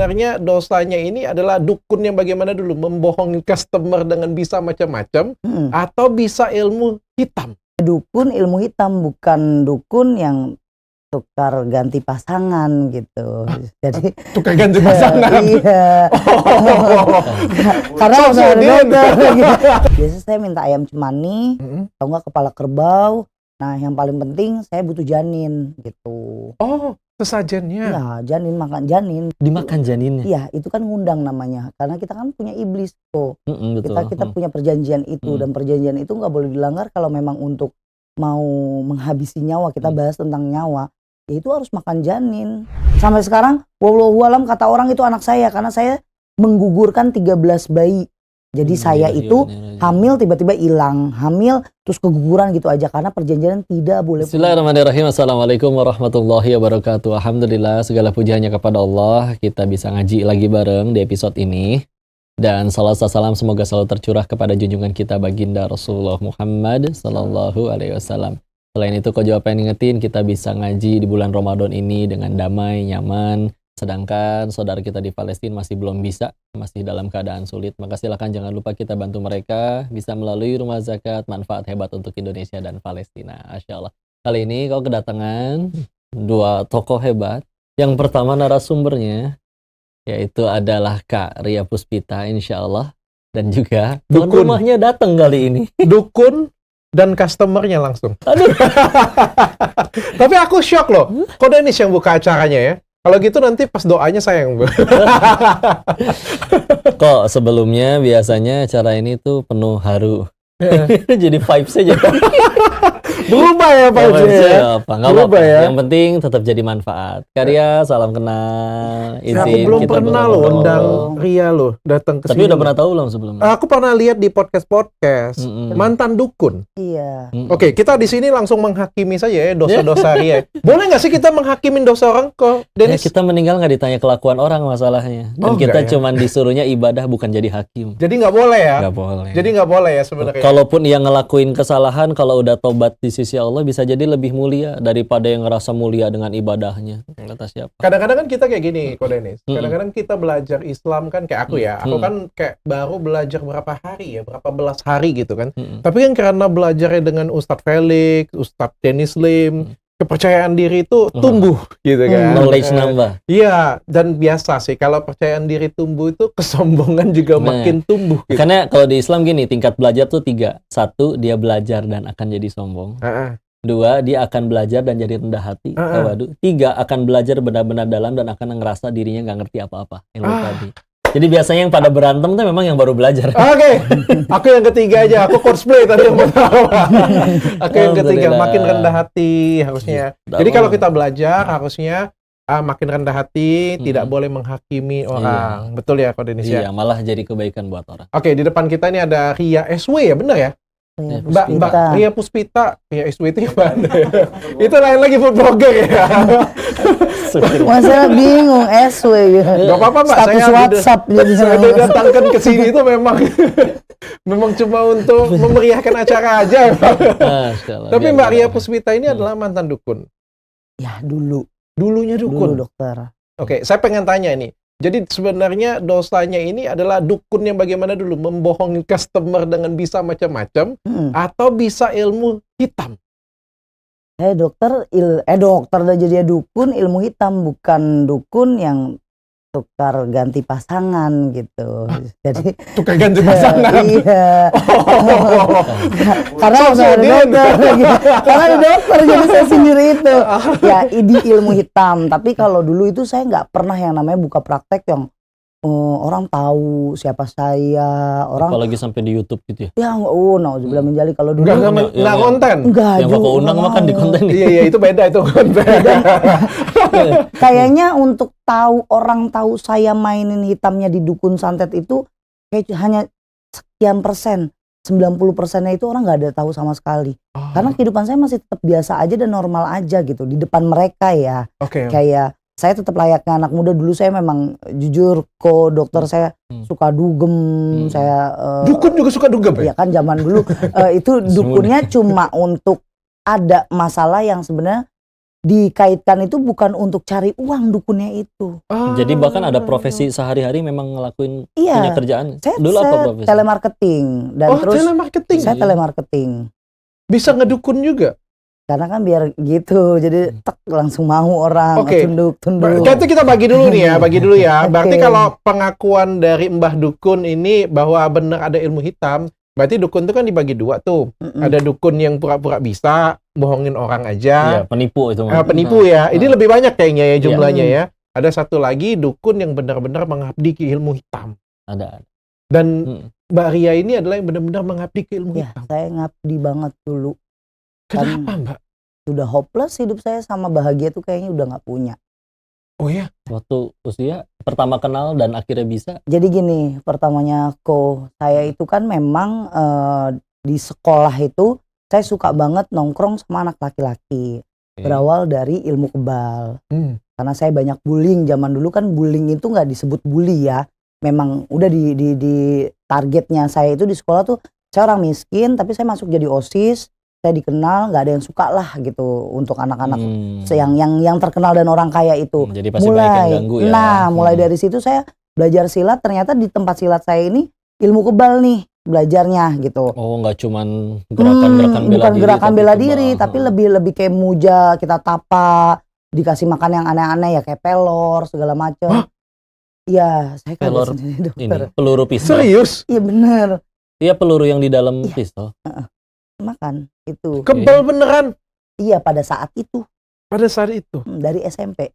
sebenarnya dosanya ini adalah dukun yang bagaimana dulu? Membohongi customer dengan bisa macam-macam, atau bisa ilmu hitam? Dukun ilmu hitam, bukan dukun yang tukar ganti pasangan gitu. Jadi Tukar ganti pasangan? iya. Oh. Karena So udah ada sudden. dokter gitu. Biasanya saya minta ayam cemani, atau enggak kepala kerbau. Nah, yang paling penting saya butuh janin gitu. Oh, sesajennya. Ya, janin, makan janin. Dimakan janinnya. Iya, itu kan ngundang namanya. Karena kita kan punya iblis tuh. Betul. Kita punya perjanjian itu, dan perjanjian itu nggak boleh dilanggar kalau memang untuk mau menghabisi nyawa. Kita bahas tentang nyawa. Ya itu harus makan janin. Sampai sekarang, wallahu alam, kata orang itu anak saya karena saya menggugurkan 13 bayi. Jadi saya itu hamil tiba-tiba hilang, hamil terus keguguran gitu aja karena perjanjian tidak boleh. Bismillahirrahmanirrahim. Assalamualaikum warahmatullahi wabarakatuh. Alhamdulillah, segala pujiannya kepada Allah. Kita bisa ngaji lagi bareng di episode ini. Dan salam semoga selalu tercurah kepada junjungan kita baginda Rasulullah Muhammad sallallahu alaihi wasallam. Selain itu, kalau jawab pengen ngingetin, kita bisa ngaji di bulan Ramadan ini dengan damai, nyaman. Sedangkan saudara kita di Palestina masih belum bisa, masih dalam keadaan sulit. Maka silakan jangan lupa kita bantu mereka bisa melalui rumah zakat, manfaat hebat untuk Indonesia dan Palestina. Masya Allah. Kali ini kau kedatangan dua tokoh hebat. Yang pertama narasumbernya, yaitu adalah Kak Ria Puspita, insya Allah. Dan juga tuan rumahnya datang kali ini. Dukun dan customernya langsung. Aduh. Tapi aku shock loh. Kok Dennis yang buka acaranya ya? Kalau gitu nanti pas doanya saya yang Kok sebelumnya biasanya acara ini tuh penuh haru. Jadi vibes-nya jadi berubah ya Pak Uji ya? Nggak apa-apa ya? Yang penting tetap jadi manfaat. Karya, salam kenal. Aku belum pernah loh undang Ria loh datang ke sini. Tapi udah pernah tahu belum sebelumnya? Aku pernah lihat di podcast mantan dukun. Iya. Oke, kita di sini langsung menghakimi saja ya dosa-dosa Ria. Boleh nggak sih kita menghakimin dosa orang kok, Dennis? Kita meninggal nggak ditanya kelakuan orang masalahnya. Dan kita cuman disuruhnya ibadah bukan jadi hakim. Jadi nggak boleh ya? Nggak boleh. Jadi nggak boleh ya sebenarnya. Kalaupun yang ngelakuin kesalahan, kalau udah tobat di sisi Allah bisa jadi lebih mulia daripada yang ngerasa mulia dengan ibadahnya. Kata siapa? Kadang-kadang kan kita kayak gini, Ko Dennis. Kadang-kadang kita belajar Islam kan kayak aku ya. Aku kan kayak baru belajar berapa hari ya, berapa belas hari gitu kan. Tapi kan karena belajarnya dengan Ustadz Felix, Ustadz Dennis Lim, kepercayaan diri itu tumbuh gitu kan. Knowledge nambah. Iya, dan biasa sih kalau percayaan diri tumbuh itu kesombongan juga makin tumbuh gitu. Karena kalau di Islam gini, tingkat belajar tuh 3. 1, dia belajar dan akan jadi sombong. 2, dia akan belajar dan jadi rendah hati. 3, akan belajar benar-benar dalam dan akan ngerasa dirinya nggak ngerti apa-apa. Tadi. Jadi biasanya yang pada berantem tuh memang yang baru belajar. Oke. Aku yang ketiga aja. Aku cosplay tadi yang pertama. Aku yang ketiga, makin rendah hati harusnya. Jadi kalau kita belajar harusnya makin rendah hati, tidak boleh menghakimi orang. Betul ya, Ko Dennis ya? Iya, malah jadi kebaikan buat orang. Oke, di depan kita ini ada Ria SW ya, benar ya? Mbak Ria Puspita. Ria SW itu yang mana ya? Itu lain lagi food blogger ya. Masa bingung SW ya. Gak apa-apa Mbak, status WhatsApp jadi saya datangkan ke sini itu memang cuma untuk memeriahkan acara aja. Tapi Mbak Ria Puspita ini adalah mantan dukun. Ya Dulunya dukun. Dulu dokter. Oke, saya pengen tanya ini. Jadi sebenarnya dosanya ini adalah dukun yang bagaimana dulu? Membohongi customer dengan bisa macam-macam, atau bisa ilmu hitam? Dokter udah jadi dukun ilmu hitam, bukan dukun yang tukar ganti pasangan gitu. Jadi tukar ganti pasangan. Iya. Karena udah ada dokter gitu. Karena ada dokter jadi saya sendiri itu. Ya, di ilmu hitam. Tapi kalau dulu itu saya nggak pernah yang namanya buka praktek yang orang tahu siapa saya, orang apalagi sampai di YouTube gitu ya. Ya, nauzubillah menjali kalau dulu enggak konten. Yang Bapak undang makan di konten. Iya, itu beda itu konten. Kayaknya untuk orang tahu saya mainin hitamnya di dukun santet itu kayak hanya sekian persen. 90%-nya itu orang nggak ada tahu sama sekali. Karena kehidupan saya masih tetap biasa aja dan normal aja gitu di depan mereka ya. Kayak saya tetap layaknya anak muda. Dulu saya memang jujur dokter, saya suka dugem. Saya dukun juga suka dugem ya? Iya kan zaman dulu itu dukunnya cuma untuk ada masalah yang sebenarnya dikaitkan itu bukan untuk cari uang dukunnya itu. Jadi bahkan ada profesi sehari-hari memang ngelakuin Iya. punya kerjaan. Saya, Dulu apa saya profesi? telemarketing dan terus telemarketing. saya telemarketing. Bisa ngedukun juga. Karena kan biar gitu, jadi tek langsung mau orang Oke. tunduk. Itu kita bagi dulu nih ya, bagi dulu ya. Berarti Oke. kalau pengakuan dari Mbah Dukun ini bahwa benar ada ilmu hitam, berarti dukun itu kan dibagi dua tuh. Ada dukun yang pura-pura bisa, bohongin orang Iya, aja. penipu itu. Penipu ya. Ini lebih banyak kayaknya ya jumlahnya Iya. ya. Ada satu lagi dukun yang benar-benar mengabdi ke ilmu hitam. Ada. Dan Mbak Ria ini adalah yang benar-benar mengabdi ke ilmu Ya, hitam. saya ngabdi banget dulu. Kenapa Mbak? Sudah hopeless hidup saya, sama bahagia tuh kayaknya udah nggak punya. Oh ya? Waktu usia pertama kenal dan akhirnya bisa. Jadi gini, pertamanya saya itu kan memang di sekolah itu saya suka banget nongkrong sama anak laki-laki. Berawal dari ilmu kebal. Karena saya banyak bullying, zaman dulu kan bullying itu nggak disebut bully ya. Memang udah di targetnya saya itu di sekolah tuh, saya orang miskin tapi saya masuk jadi OSIS. Saya dikenal, nggak ada yang suka lah gitu untuk anak-anak yang terkenal dan orang kaya itu. Jadi pasti banyak yang ganggu ya. Nah, mulai dari situ saya belajar silat. Ternyata di tempat silat saya ini ilmu kebal nih belajarnya gitu. Oh, nggak cuman gerakan-gerakan bela bukan diri. gerakan bela diri, kebal. tapi lebih kayak muja, kita tapa, dikasih makan yang aneh-aneh ya kayak pelor segala macam. Iya, saya kaget Pelor sendiri dokter. Ini peluru pistol. Serius? Iya bener, Iya, peluru yang di dalam pistol. makan itu. Kebal beneran Iya pada saat itu. pada saat itu. Dari SMP.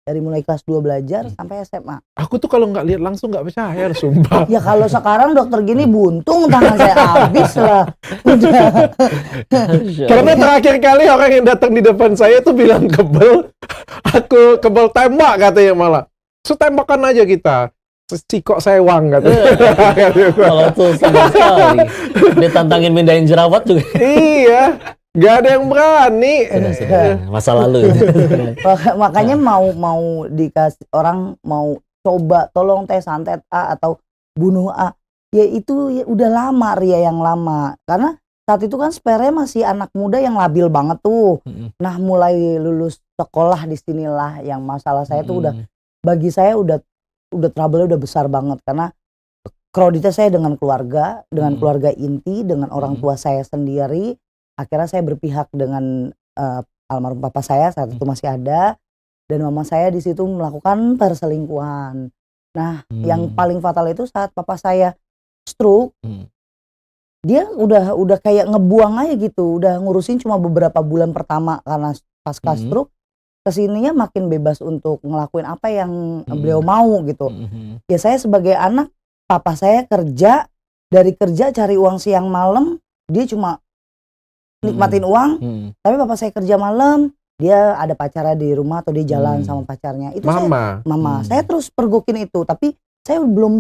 Dari mulai kelas 2 belajar sampai SMA. Aku tuh kalau nggak lihat langsung nggak percaya, sumpah. Ya kalau sekarang dokter gini buntung tangan saya habis lah. Udah. Karena terakhir kali orang yang datang di depan saya tuh bilang kebal, aku kebal tembak katanya malah. Tembakan aja kita. Cikok sewang katanya. Kalau tuh sama sekali. Dia tantangin mindahin jerawat juga. Iya, nggak ada yang berani. Masa lalu. Makanya mau dikasih orang mau coba tolong teh santet A atau bunuh A. Ya itu ya udah lama, Ria yang lama. Karena saat itu kan sebenarnya masih anak muda yang labil banget tuh. Nah, mulai lulus sekolah disinilah yang masalah saya tuh udah, bagi saya udah trouble-nya udah besar banget. Karena kreditnya saya dengan keluarga inti, dengan orang tua saya sendiri. Akhirnya saya berpihak dengan almarhum papa saya saat itu masih ada, dan mama saya di situ melakukan perselingkuhan. Nah, yang paling fatal itu saat papa saya stroke, dia udah kayak ngebuang aja gitu, udah ngurusin cuma beberapa bulan pertama karena pasca stroke, kesininya makin bebas untuk ngelakuin apa yang beliau mau gitu. Ya saya sebagai anak, papa saya kerja, dari kerja cari uang siang malam, dia cuma nikmatin uang, tapi papa saya kerja malam, dia ada pacarnya di rumah atau dia jalan sama pacarnya. Itu mama. Saya terus pergokin itu, tapi saya belum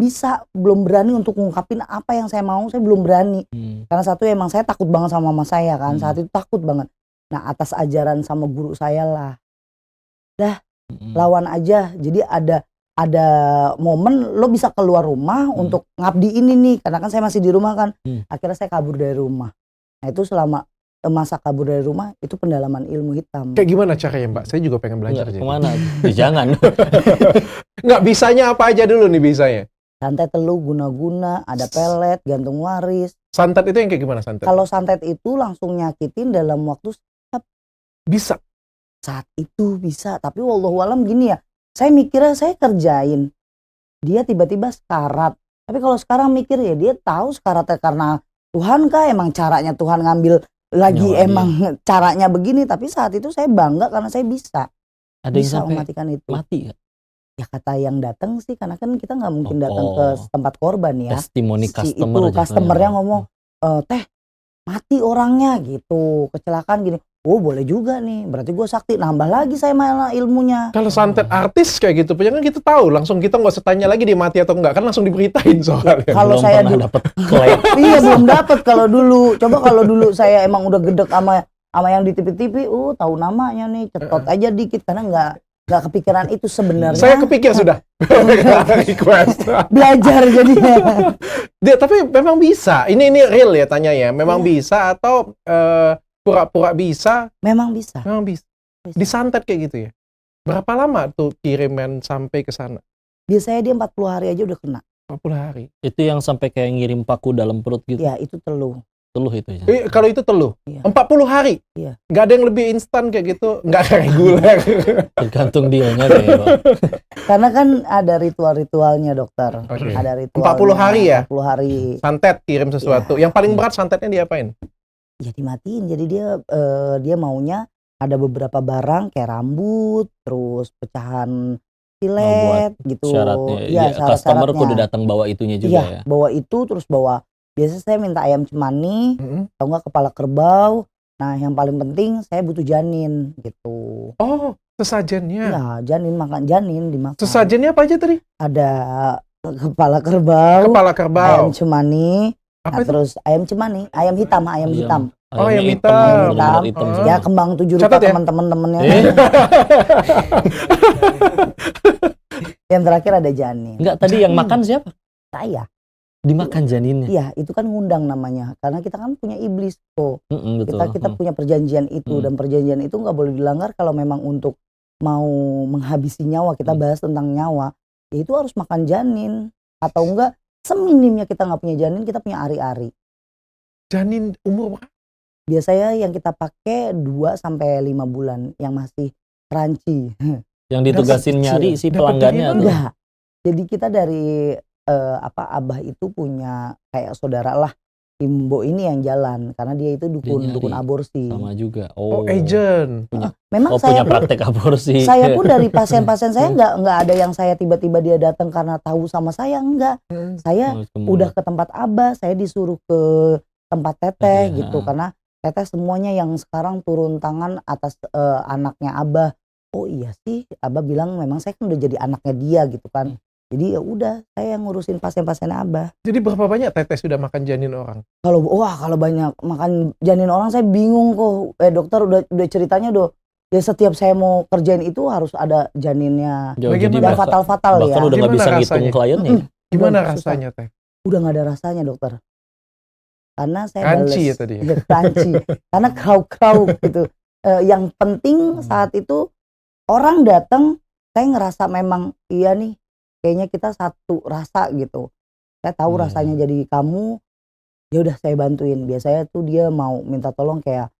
berani untuk ngungkapin apa yang saya mau, saya belum berani. Karena satu emang saya takut banget sama mama saya kan, saat itu takut banget. Nah, atas ajaran sama guru saya lah, lawan aja. Jadi ada momen lo bisa keluar rumah untuk ngabdi ini nih, karena kan saya masih di rumah kan. Akhirnya saya kabur dari rumah. Nah, itu selama masa kabur dari rumah itu pendalaman ilmu hitam. Kayak gimana caranya, Mbak? Saya juga pengen belajar. Kemana? Jangan. Nggak, bisanya apa aja dulu nih bisanya? Santet telu, guna-guna, ada pelet, gantung waris. Santet itu yang kayak gimana santet? Kalau santet itu langsung nyakitin dalam waktu bisa. Saat itu bisa, tapi wallahualam gini ya. Saya mikirnya saya kerjain, dia tiba-tiba sekarat. Tapi kalau sekarang mikir ya dia tahu sekaratnya karena Tuhan kah, emang caranya Tuhan ngambil lagi Nyawa emang caranya begini. Tapi saat itu saya bangga karena saya bisa. Ada Bisa yang sampai mematikan itu. mati ya? Ya kata yang datang sih, karena kan kita nggak mungkin datang ke tempat korban ya. Testimoni customer itu aja customernya kan. ngomong, teh mati orangnya gitu, kecelakaan gini. Oh boleh juga nih, berarti gue sakti, nambah lagi saya malah ilmunya. Kalau santet artis kayak gitu, jangan kita tahu langsung, kita nggak usah tanya lagi dia mati atau enggak, kan langsung diberitain soalnya. Kalau saya pernah dulu dapat klaim. iya belum dapat kalau dulu. Coba kalau dulu saya emang udah gedek sama yang di TV-TV, tahu namanya nih, cetot aja dikit karena nggak kepikiran itu sebenarnya. Saya kepikir sudah. Request. Belajar jadinya. Dia tapi memang bisa. Ini real ya tanya ya. Memang bisa atau pura-pura bisa? Memang bisa. Memang bisa. Disantet kayak gitu ya? Berapa lama tuh kiriman sampai ke sana? Biasanya dia 40 hari aja udah kena. 40 hari. Itu yang sampai kayak ngirim paku dalam perut gitu. Ya itu teluh. Teluh itu ya. Kalau itu teluh? Iya. 40 hari? Iya. Nggak ada yang lebih instan kayak gitu? Nggak reguler? Tergantung dealnya deh, Bang. Karena kan ada ritual-ritualnya dokter. Oke. Ada ritualnya. 40 hari ya? 40 hari. Santet kirim sesuatu. Yang paling berat santetnya diapain? Ya dimatiin. Jadi dia maunya ada beberapa barang kayak rambut, terus pecahan silet gitu. Syaratnya. Iya, Ya, customer syarat-syaratnya. kudu datang bawa itunya juga Iya, ya. bawa itu terus bawa. Biasanya saya minta ayam cemani, atau enggak kepala kerbau. Nah, yang paling penting saya butuh janin gitu. Oh, sesajennya. Iya, janin dimakan. Sesajennya apa aja tadi? Ada kepala kerbau, Kepala kerbau. ayam cemani, Apa itu? terus ayam cemani, ayam hitam. Oh, ayam Ayamnya hitam. bener-bener hitam Oh. semua. Ya kembang 7 rupa Catat ya? teman-temannya. Yang terakhir ada janin. Enggak, tadi yang makan siapa? Saya. Dimakan janinnya. Iya, itu kan ngundang namanya. Karena kita kan punya iblis kok. Betul. Kita punya perjanjian itu dan perjanjian itu nggak boleh dilanggar kalau memang untuk mau menghabisi nyawa. Kita bahas tentang nyawa, ya itu harus makan janin atau enggak seminimnya kita nggak punya janin, kita punya ari-ari. Janin umur berapa? Biasanya yang kita pakai 2-5 bulan yang masih crunchy. Yang ditugasin Kecil. nyari si Dapat pelanggannya dari tuh. Enggak. Jadi kita dari abah itu punya kayak saudara lah. Imbo ini yang jalan karena dia itu Dia dukun nyari. aborsi. Sama juga. Oh, agent. Memang punya saya praktek aborsi. Saya pun dari pasien-pasien saya nggak ada yang saya tiba-tiba dia datang karena tahu sama saya, enggak. Saya udah ke tempat abah, saya disuruh ke tempat teteh gitu karena teteh semuanya yang sekarang turun tangan atas anaknya abah. Oh iya sih, abah bilang memang saya kan udah jadi anaknya dia gitu kan. Jadi ya udah saya yang ngurusin pasien-pasien abah. Jadi berapa banyak teteh sudah makan janin orang? Kalau banyak makan janin orang saya bingung kok. Dokter udah ceritanya ya setiap saya mau kerjain itu harus ada janinnya. Bagaimana? Yang fatal-fatal ya. Bahkan udah nggak bisa Gimana ngitung rasanya? kliennya. Gimana Susah. rasanya teh? Udah nggak ada rasanya dokter. Karena saya Crunchy bales. ya tadi ya? Iya, crunchy. Karena kraw gitu. Yang penting saat itu orang datang, saya ngerasa memang iya nih, kayaknya kita satu rasa gitu. Saya tahu rasanya jadi kamu, ya udah saya bantuin. Biasanya tuh dia mau minta tolong kayak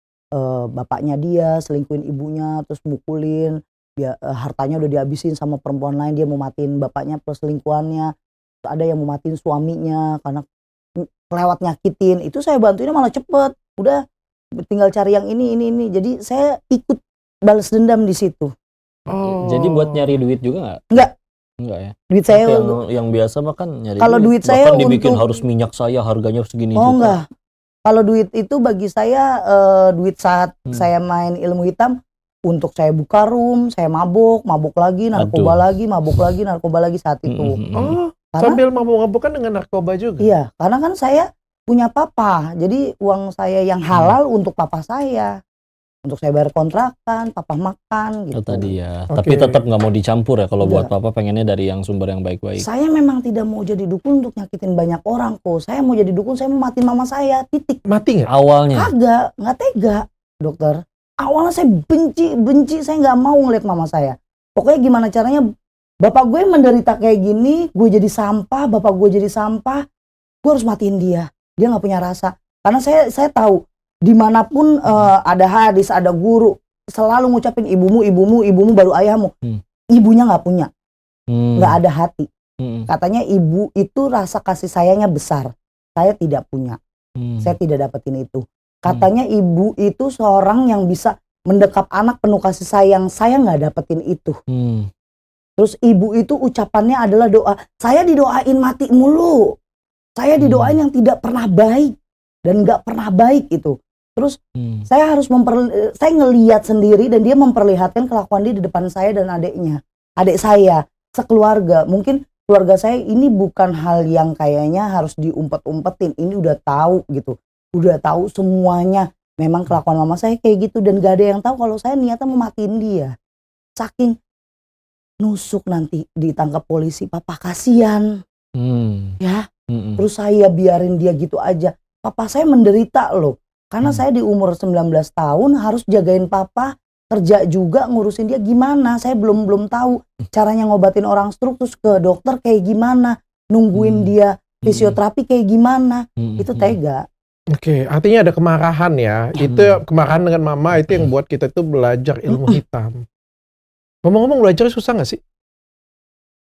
bapaknya dia selingkuhin ibunya, terus mukulin, hartanya udah dihabisin sama perempuan lain, dia mau matiin bapaknya plus selingkuhannya. Terus ada yang mau matiin suaminya karena kelewat nyakitin. Itu saya bantuinnya malah cepet. Udah tinggal cari yang ini. Jadi saya ikut balas dendam di situ. Oh. Jadi buat nyari duit juga nggak? Enggak ya. Duit saya yang biasa mah kan nyari kalau duit saya bahkan dibikin untuk- harus minyak saya harganya segini Oh juta. enggak. Kalau duit itu bagi saya duit saat saya main ilmu hitam untuk saya buka room, saya mabuk lagi, narkoba lagi, mabuk lagi, narkoba lagi saat itu. Oh, Karena- sambil mabuk-mabuk kan dengan narkoba juga? Iya, karena kan saya punya papa. Jadi uang saya yang halal untuk papa saya. Untuk saya bayar kontrakan, papa makan gitu. Oh, tadi ya. Oke. Tapi tetap nggak mau dicampur ya kalau buat Enggak. papa pengennya dari yang sumber yang baik-baik. Saya memang tidak mau jadi dukun untuk nyakitin banyak orang kok. Saya mau jadi dukun, saya mau matiin mama saya, titik. Mati nggak? Awalnya. Kagak, nggak tega, dokter. Awalnya saya benci, saya nggak mau ngeliat mama saya. Pokoknya gimana caranya, bapak gue menderita kayak gini, gue jadi sampah, bapak gue jadi sampah, gue harus matiin dia. Dia nggak punya rasa. Karena saya tahu, dimanapun ada hadis, ada guru, selalu ngucapin ibumu baru ayahmu. Ibunya nggak punya, nggak ada hati. Katanya ibu itu rasa kasih sayangnya besar. Saya tidak punya. Saya tidak dapetin itu. Katanya ibu itu seorang yang bisa mendekap anak penuh kasih sayang. Saya nggak dapetin itu. Terus ibu itu ucapannya adalah doa. Saya didoain mati mulu. Saya didoain yang tidak pernah baik dan nggak pernah baik itu. Terus saya harus saya ngelihat sendiri dan dia memperlihatkan kelakuan dia di depan saya dan adiknya. Adik saya, sekeluarga. Mungkin keluarga saya ini bukan hal yang kayaknya harus diumpet-umpetin. Ini udah tahu gitu. Udah tahu semuanya. Memang kelakuan mama saya kayak gitu dan gak ada yang tahu kalau saya niatnya mau matiin dia. Saking nusuk nanti ditangkap polisi, papa kasihan. Ya. Terus saya biarin dia gitu aja. Papa saya menderita loh. Karena saya di umur 19 tahun harus jagain papa kerja juga ngurusin dia gimana. Saya belum tahu caranya ngobatin orang stroke, terus ke dokter kayak gimana, nungguin dia fisioterapi kayak gimana. Itu tega. Oke, artinya ada kemarahan ya. Itu kemarahan dengan mama itu yang buat kita tuh belajar ilmu hitam. Ngomong-ngomong, belajar susah nggak sih?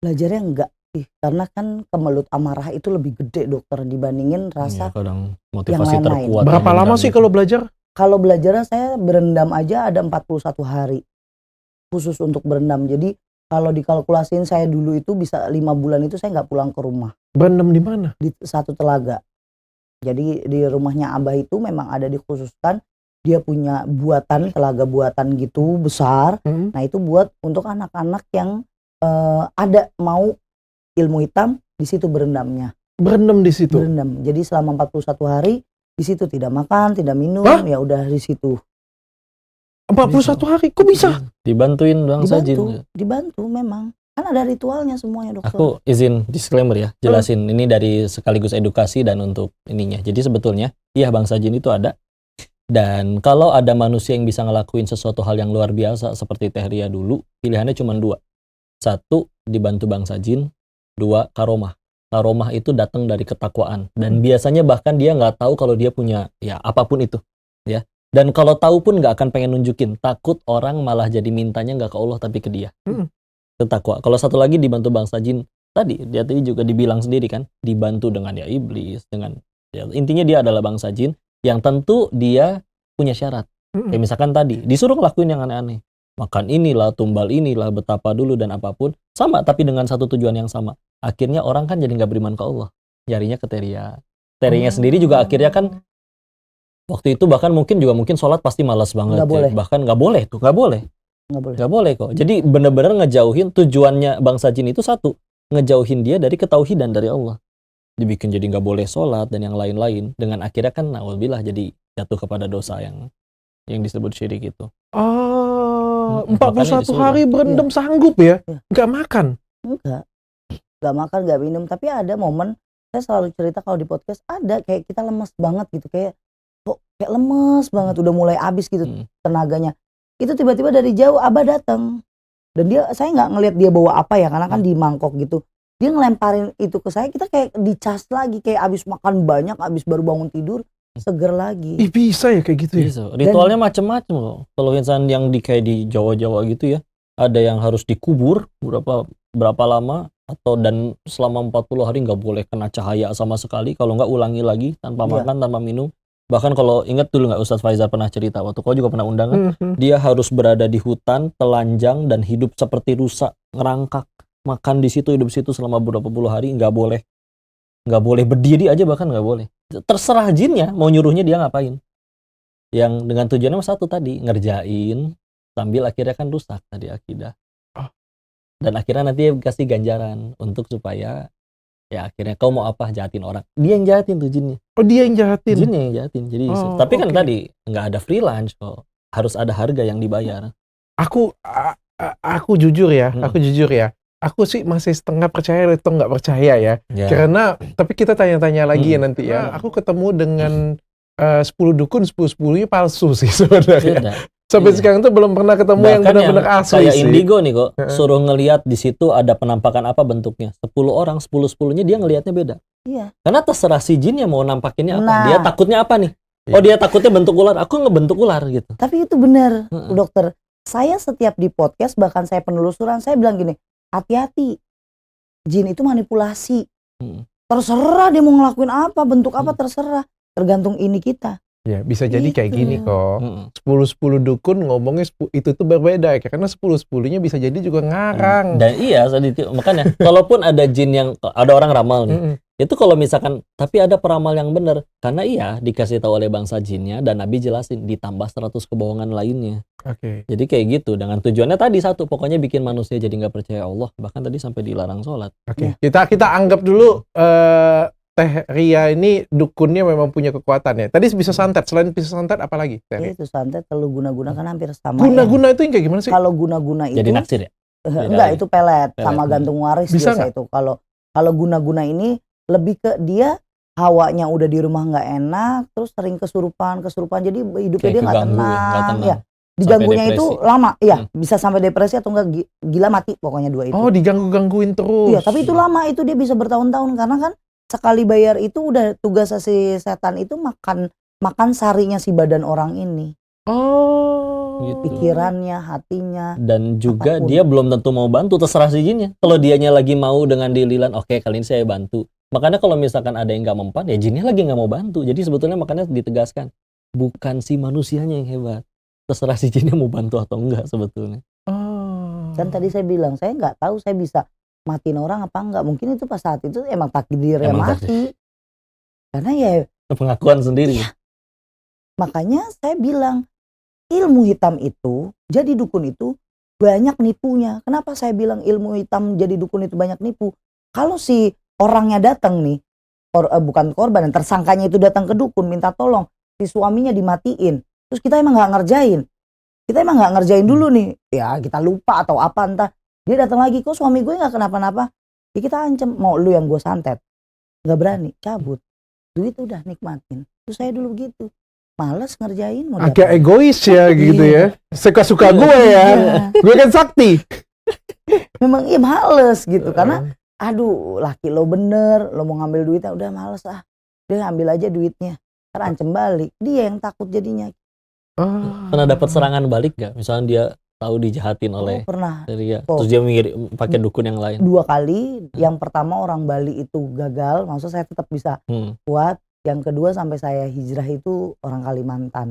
Belajarnya enggak sih, karena kan kemelut amarah itu lebih gede dokter dibandingin rasa kadang motivasi yang lain-lain. terkuat. Berapa lama sih kalau belajar? Kalau belajarnya saya berendam aja ada 41 hari khusus untuk berendam. Jadi kalau dikalkulasiin saya dulu itu bisa 5 bulan itu saya nggak pulang ke rumah. Berendam di mana? Di satu telaga. Jadi di rumahnya Abah itu memang ada dikhususkan, dia punya buatan, telaga buatan gitu besar. Nah itu buat untuk anak-anak yang ada mau ilmu hitam, di situ berendamnya. Berendam di situ? Berendam. Jadi selama 41 hari di situ tidak makan, tidak minum, ya udah di situ. 41 hari, kok bisa? Dibantuin Bang Sajin. Dibantu memang. Kan ada ritualnya semuanya dokter. Aku izin disclaimer ya, jelasin ini dari sekaligus edukasi dan untuk ininya. Jadi sebetulnya, iya Bang Sajin itu ada. Dan kalau ada manusia yang bisa ngelakuin sesuatu hal yang luar biasa seperti Teh Ria dulu, pilihannya cuma 2. 1, dibantu Bang Sajin. 2, karomah. Karomah itu datang dari ketakwaan. Dan biasanya bahkan dia nggak tahu kalau dia punya ya apapun itu. Ya. Dan kalau tahu pun nggak akan pengen nunjukin. Takut orang malah jadi mintanya nggak ke Allah tapi ke dia. Itu takwa. Kalau satu lagi dibantu Bang Sajin. Tadi, dia tadi juga dibilang sendiri kan. Dibantu dengan ya iblis. Dengan ya, intinya dia adalah Bang Sajin. Yang tentu dia punya syarat. Kayak misalkan tadi, disuruh ngelakuin yang aneh-aneh. Makan inilah, tumbal inilah, betapa dulu dan apapun. Sama, tapi dengan satu tujuan yang sama. Akhirnya orang kan jadi nggak beriman ke Allah. Nyarinya ke Teria. Terianya sendiri juga akhirnya kan, waktu itu bahkan mungkin sholat pasti malas banget. Nggak boleh. Bahkan nggak boleh tuh, nggak boleh. Nggak boleh kok. Jadi benar-benar ngejauhin, tujuannya Bang Sajin itu satu. Ngejauhin dia dari ketauhidan dari Allah. Dibikin jadi nggak boleh sholat dan yang lain-lain. Dengan akhirnya kan, na'udzubillah jadi jatuh kepada dosa yang disebut syirik itu. 41 hari berendam sanggup ya? Nggak makan? Nggak makan, nggak minum. Tapi ada momen, saya selalu cerita kalau di podcast, ada kayak kita lemes banget gitu. Kayak lemes banget, udah mulai habis gitu tenaganya. Itu tiba-tiba dari jauh Abah datang. Dan saya nggak ngelihat dia bawa apa ya, karena kan di mangkok gitu. Dia ngelemparin itu ke saya, kita kayak dicas lagi. Kayak abis makan banyak, abis baru bangun tidur, seger lagi. Bisa ya kayak gitu ya? Bisa. Ritualnya macam-macam loh. Kalau insan yang kayak di Jawa-Jawa gitu ya, ada yang harus dikubur berapa lama dan selama 40 hari nggak boleh kena cahaya sama sekali. Kalau nggak ulangi lagi tanpa makan, tanpa minum. Bahkan kalau ingat dulu nggak Ustadz Faizal pernah cerita waktu kau juga pernah undangan, dia harus berada di hutan, telanjang dan hidup seperti rusa, ngerangkak, makan di situ, hidup di situ selama berapa puluh hari, nggak boleh berdiri aja, bahkan nggak boleh. Terserah jinnya mau nyuruhnya dia ngapain. Yang dengan tujuannya satu tadi, ngerjain sambil akhirnya kan rusak tadi akidah. Dan akhirnya nanti dia kasih ganjaran untuk supaya ya akhirnya kau mau apa, jahatin orang. Dia yang jahatin tuh jinnya. Oh, dia yang jahatin. Jinnya yang jahatin. Jadi tapi kan tadi nggak ada free lunch kok. Harus ada harga yang dibayar. Aku jujur ya, aku sih masih setengah percaya atau nggak percaya ya. Karena tapi kita tanya-tanya lagi ya nanti ya. Aku ketemu dengan 10 dukun, 10-10-nya palsu sih sebenarnya. Sampai sekarang tuh belum pernah ketemu yang benar-benar asli kayak sih. Indigo nih kok, suruh ngelihat di situ ada penampakan apa bentuknya. 10 orang, 10-10-nya dia ngelihatnya beda. Iya. Karena terserah si jinnya mau nampakinnya apa. Dia takutnya apa nih? Oh, dia takutnya bentuk ular. Aku ngebentuk ular gitu. Tapi itu benar, dokter. Saya setiap di podcast, bahkan saya penelusuran, saya bilang gini, hati-hati. Jin itu manipulasi. Terserah dia mau ngelakuin apa, bentuk apa, terserah. Tergantung ini kita. Ya, bisa jadi kayak gini kok. 10-10 dukun ngomongnya itu tuh berbeda. Karena 10-10-nya bisa jadi juga ngarang. Dan iya, makanya kalaupun ada jin yang, ada orang ramal nih. Itu kalau misalkan, tapi ada peramal yang benar. Karena iya, dikasih tahu oleh bangsa jinnya dan Nabi jelasin, ditambah 100 kebohongan lainnya. Jadi kayak gitu, dengan tujuannya tadi satu, pokoknya bikin manusia jadi nggak percaya Allah. Bahkan tadi sampai dilarang sholat. Kita anggap dulu Teh Ria ini dukunnya memang punya kekuatan ya. Tadi bisa santet, selain bisa santet apa lagi? Itu santet, kalau guna-guna kan hampir sama. Guna-guna itu yang kayak gimana sih? Kalau guna-guna itu jadi naksir ya? Enggak, itu pelet sama gantung waris bisa biasa itu. Kalau guna-guna ini lebih ke dia hawanya udah di rumah nggak enak, terus sering kesurupan, jadi hidupnya dia nggak tenang. Ya, Diganggunya depresi. itu lama, iya bisa sampai depresi atau enggak gila mati pokoknya 2 itu. Oh, diganggu-gangguin terus. Iya, tapi itu lama, itu dia bisa bertahun-tahun karena kan sekali bayar itu udah tugas si setan itu makan sarinya si badan orang ini. Oh. Gitu. Pikirannya, hatinya. Dan juga Apapun. dia belum tentu mau bantu, terserah si jinnya. Kalau dianya lagi mau dengan dililan, oke kali ini saya bantu. Makanya kalau misalkan ada yang nggak mempan, ya jinnya lagi nggak mau bantu. Jadi sebetulnya makanya ditegaskan, bukan si manusianya yang hebat. Terserah si jinnya mau bantu atau enggak sebetulnya. Oh. Kan tadi saya bilang, saya nggak tahu saya bisa matiin orang apa enggak. Mungkin itu pas saat itu emang takdirnya Emang mati. Karena ya Pengakuan sendiri. makanya saya bilang ilmu hitam itu, jadi dukun itu banyak nipunya. Kenapa saya bilang ilmu hitam jadi dukun itu banyak nipu? Kalau si orangnya datang nih, bukan korban, tersangkanya itu datang ke dukun minta tolong, si suaminya dimatiin. Terus kita emang nggak ngerjain. Kita emang nggak ngerjain dulu nih. Ya kita lupa atau apa entah. Dia datang lagi, kok suami gue nggak kenapa-napa. Ya kita ancam, mau lu yang gue santet. Nggak berani, cabut. Duit udah nikmatin. Terus saya dulu begitu. Males ngerjain. Mau Agak datang. egois ya gitu ya. Suka-suka gue ya. Iya. Gue kan sakti. Memang iya males gitu. Karena aduh laki lo bener. Lo mau ngambil duitnya udah males ah. Dia ambil aja duitnya. Ntar ancam balik. Dia yang takut jadinya. Pernah dapat serangan balik gak? Misalnya dia tahu dijahatin oleh Pernah Ria, terus dia pakai dukun yang lain. 2 kali. Yang pertama orang Bali itu gagal. Maksudnya saya tetap bisa kuat. Yang kedua sampai saya hijrah itu orang Kalimantan.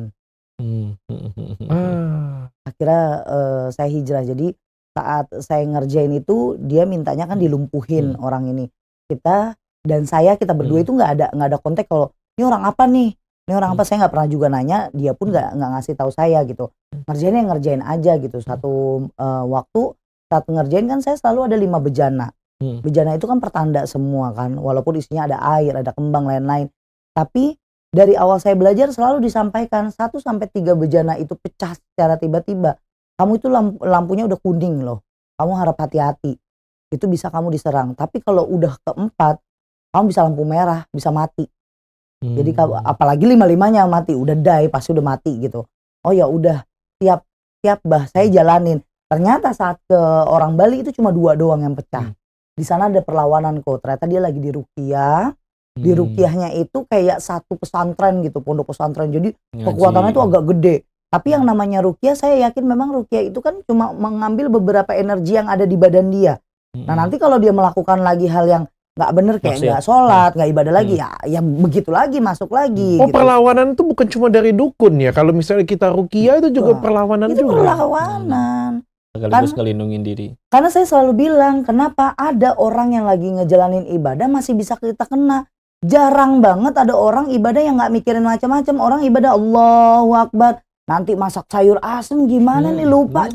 Akhirnya saya hijrah. Jadi saat saya ngerjain itu dia mintanya kan dilumpuhin orang ini. Kita berdua itu nggak ada kontak kalau ini orang apa nih. Ini orang apa, saya nggak pernah juga nanya, dia pun nggak ngasih tahu saya gitu. Ngerjainnya ngerjain aja gitu. Satu waktu saat ngerjain kan saya selalu ada 5 bejana. Bejana itu kan pertanda semua kan, walaupun isinya ada air, ada kembang lain-lain. Tapi dari awal saya belajar selalu disampaikan 1-3 bejana itu pecah secara tiba-tiba. Kamu itu lampunya udah kuning loh. Kamu harap hati-hati. Itu bisa kamu diserang. Tapi kalau udah keempat, kamu bisa lampu merah, bisa mati. Jadi apalagi 5-5-nya mati, udah die, pasti udah mati gitu. Oh ya udah, siap bah, saya jalanin. Ternyata saat ke orang Bali itu cuma 2 doang yang pecah. Di sana ada perlawanan kok. Ternyata dia lagi di ruqyah. Di ruqyahnya itu kayak satu pesantren gitu, pondok pesantren. Jadi kekuatannya itu agak gede. Tapi yang namanya ruqyah, saya yakin memang ruqyah itu kan cuma mengambil beberapa energi yang ada di badan dia. Nah nanti kalau dia melakukan lagi hal yang nggak bener kayak nggak sholat, nggak ibadah lagi, ya begitu lagi, masuk lagi. Oh gitu. perlawanan itu bukan cuma dari dukun ya. Kalau misalnya kita ruqyah itu juga perlawanan Itu juga. perlawanan. Sekaligus ngelindungin diri. Karena saya selalu bilang, kenapa ada orang yang lagi ngejalanin ibadah masih bisa kita kena. Jarang banget ada orang ibadah yang nggak mikirin macam-macam. Orang ibadah Allahu Akbar. Nanti masak sayur asem gimana nih lupa.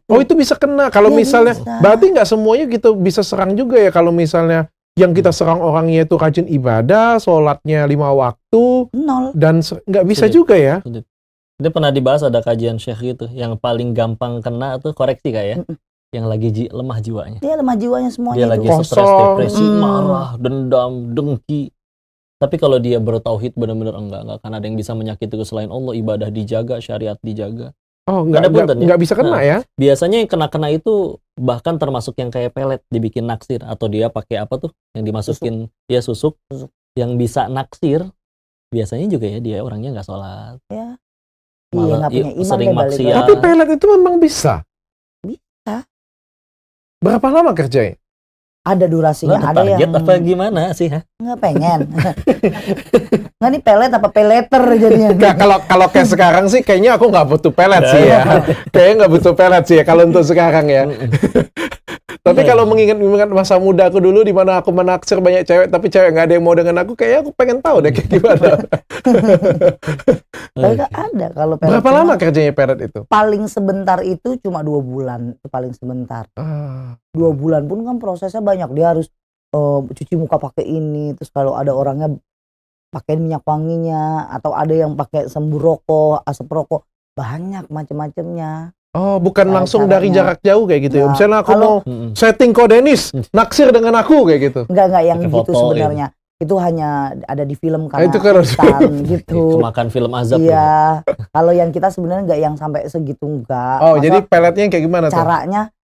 Oh itu bisa kena. Kalau Ya, misalnya, bisa. berarti nggak semuanya kita bisa serang juga ya. Kalau misalnya yang kita serang orangnya itu rajin ibadah, sholatnya 5 waktu, Nol. dan nggak bisa Sulit. juga ya. Dia pernah dibahas ada kajian syekh gitu, yang paling gampang kena tuh koreksi kak ya, yang lagi lemah jiwanya. Dia lemah jiwanya semuanya Dia itu. lagi stres, Kosong. depresi, marah, dendam, dengki. Tapi kalau dia bertauhid benar-benar enggak kan ada yang bisa menyakiti selain Allah, ibadah dijaga, syariat dijaga. Oh Ada punten ya? nggak bisa kena Nah, ya. Biasanya yang kena-kena itu bahkan termasuk yang kayak pelet dibikin naksir, atau dia pakai apa tuh yang dimasukin dia susuk yang bisa naksir. Biasanya juga ya dia orangnya nggak sholat, Ya. malah nggak punya iman sering deh balik maksiat. lagi. Tapi pelet itu memang bisa. Bisa. Berapa lama kerjanya? Ada durasinya, Lo ada target yang apa gimana sih? nggak pengen. Nggak nih pelet apa peleter jadinya. Nggak, kalau kayak sekarang sih kayaknya aku nggak butuh pelet sih ya. Kayaknya nggak butuh pelet sih ya kalau untuk sekarang ya. Tapi kalau mengingat masa muda aku dulu di mana aku menaksir banyak cewek tapi cewek nggak ada yang mau dengan aku, kayaknya aku pengen tahu deh kayak gimana. Tapi kan ada kalau pelet. Berapa cuma lama kerjanya pelet itu? paling sebentar itu cuma 2 bulan, itu paling sebentar. 2 bulan pun kan prosesnya banyak. Dia harus cuci muka pakai ini, terus kalau ada orangnya pakai minyak wanginya, atau ada yang pakai sembur rokok, asap rokok, banyak macam-macamnya. Oh, bukan langsung caranya. dari jarak jauh kayak gitu ya. Nah, Misalnya aku kalau- mau setting kode Denis, naksir dengan aku kayak gitu. Enggak yang Pakai gitu foto sebenarnya. itu hanya ada di film itu karena kan instan gitu. Kemakan film azab. Iya, kalau yang kita sebenarnya nggak yang sampai segitu enggak. Oh, Maksudnya jadi peletnya kayak gimana tuh?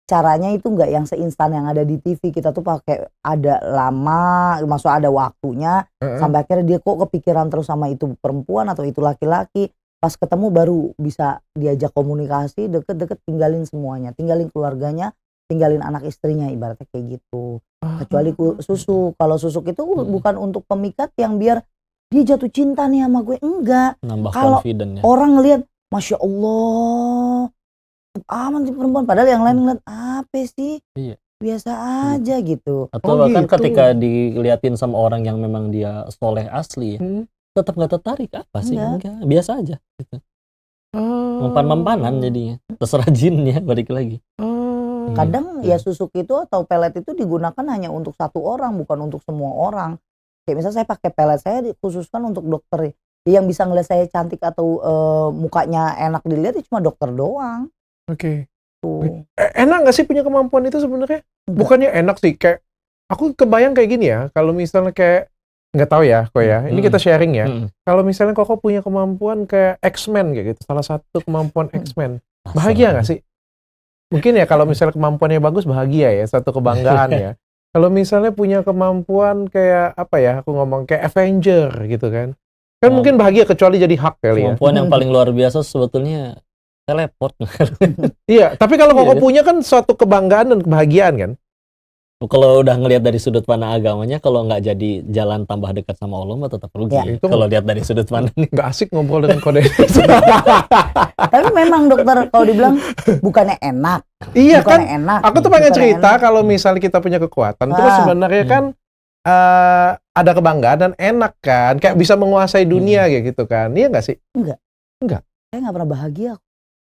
caranya itu nggak yang seinstan yang ada di TV. Kita tuh pakai ada lama, maksud ada waktunya sampai akhirnya dia kok kepikiran terus sama itu perempuan atau itu laki-laki. Pas ketemu baru bisa diajak komunikasi, deket-deket, tinggalin semuanya, tinggalin keluarganya, tinggalin anak istrinya, ibaratnya kayak gitu. Kecuali susuk. Kalau susuk itu bukan untuk pemikat yang biar dia jatuh cinta nih sama gue, enggak. Nambah Kalau confident ya. orang ngelihat, Masya Allah, aman sih perempuan. Padahal yang lain ngeliat, apa sih? Iya. Biasa aja gitu. Atau Oh, bahkan gitu. ketika diliatin sama orang yang memang dia soleh asli ya, tetap nggak tertarik apa sih? Enggak, biasa aja gitu. Mempan-mempanan jadinya. Terserah jinnya balik lagi. Kadang ya susuk itu atau pelet itu digunakan hanya untuk satu orang, bukan untuk semua orang. Kayak misalnya saya pakai pelet, saya dikhususkan untuk dokter. Yang bisa ngeliat saya cantik atau mukanya enak dilihat itu cuma dokter doang. Oke. Tuh. Enak nggak sih punya kemampuan itu sebenarnya? Enggak. Bukannya enak sih, kayak aku kebayang kayak gini ya. Kalau misalnya kayak nggak tahu ya, kok ya. Ini kita sharing ya. Kalau misalnya kok punya kemampuan kayak X-Men kayak gitu, salah satu kemampuan X-Men, bahagia nggak sih? Mungkin ya kalau misalnya kemampuannya bagus bahagia ya, satu kebanggaan ya. Kalau misalnya punya kemampuan kayak apa ya, aku ngomong kayak Avenger gitu kan. Kan mungkin bahagia kecuali jadi Hulk kali ya. Kemampuan yang paling luar biasa sebetulnya teleport. Iya, tapi kalau Iya, Koko kan? punya kan suatu kebanggaan dan kebahagiaan kan. Kalau udah ngelihat dari sudut pandang agamanya, kalau nggak jadi jalan tambah dekat sama Allah mah tetap rugi. Ya, itu Kalau lihat dari sudut pandang nggak asik ngobrol dengan kode. Tapi memang dokter kalau dibilang bukannya enak. Iya kan, Bukannya enak. aku tuh pengen bukannya cerita enak. kalau misalnya kita punya kekuatan, terus Ah. sebenarnya kan ada kebanggaan dan enak kan, kayak bisa menguasai dunia kayak gitu kan. Iya nggak sih? Saya nggak pernah bahagia.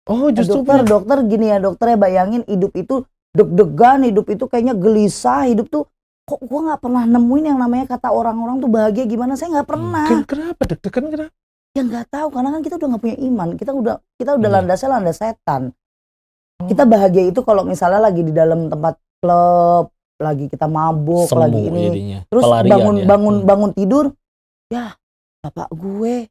Oh, justru Dokter gini ya, dokter ya bayangin hidup itu deg-degan, hidup itu kayaknya gelisah, hidup tuh kok gua nggak pernah nemuin yang namanya kata orang-orang tuh bahagia gimana, saya nggak pernah. Kenapa deg-degan kenapa? Ya nggak tahu karena kan kita udah nggak punya iman, kita udah Iya. landasnya landas setan. Oh. Kita bahagia itu kalau misalnya lagi di dalam tempat klub, lagi kita mabuk, semu lagi ini, jadinya. terus Pelarian ya. bangun tidur, ya bapak gue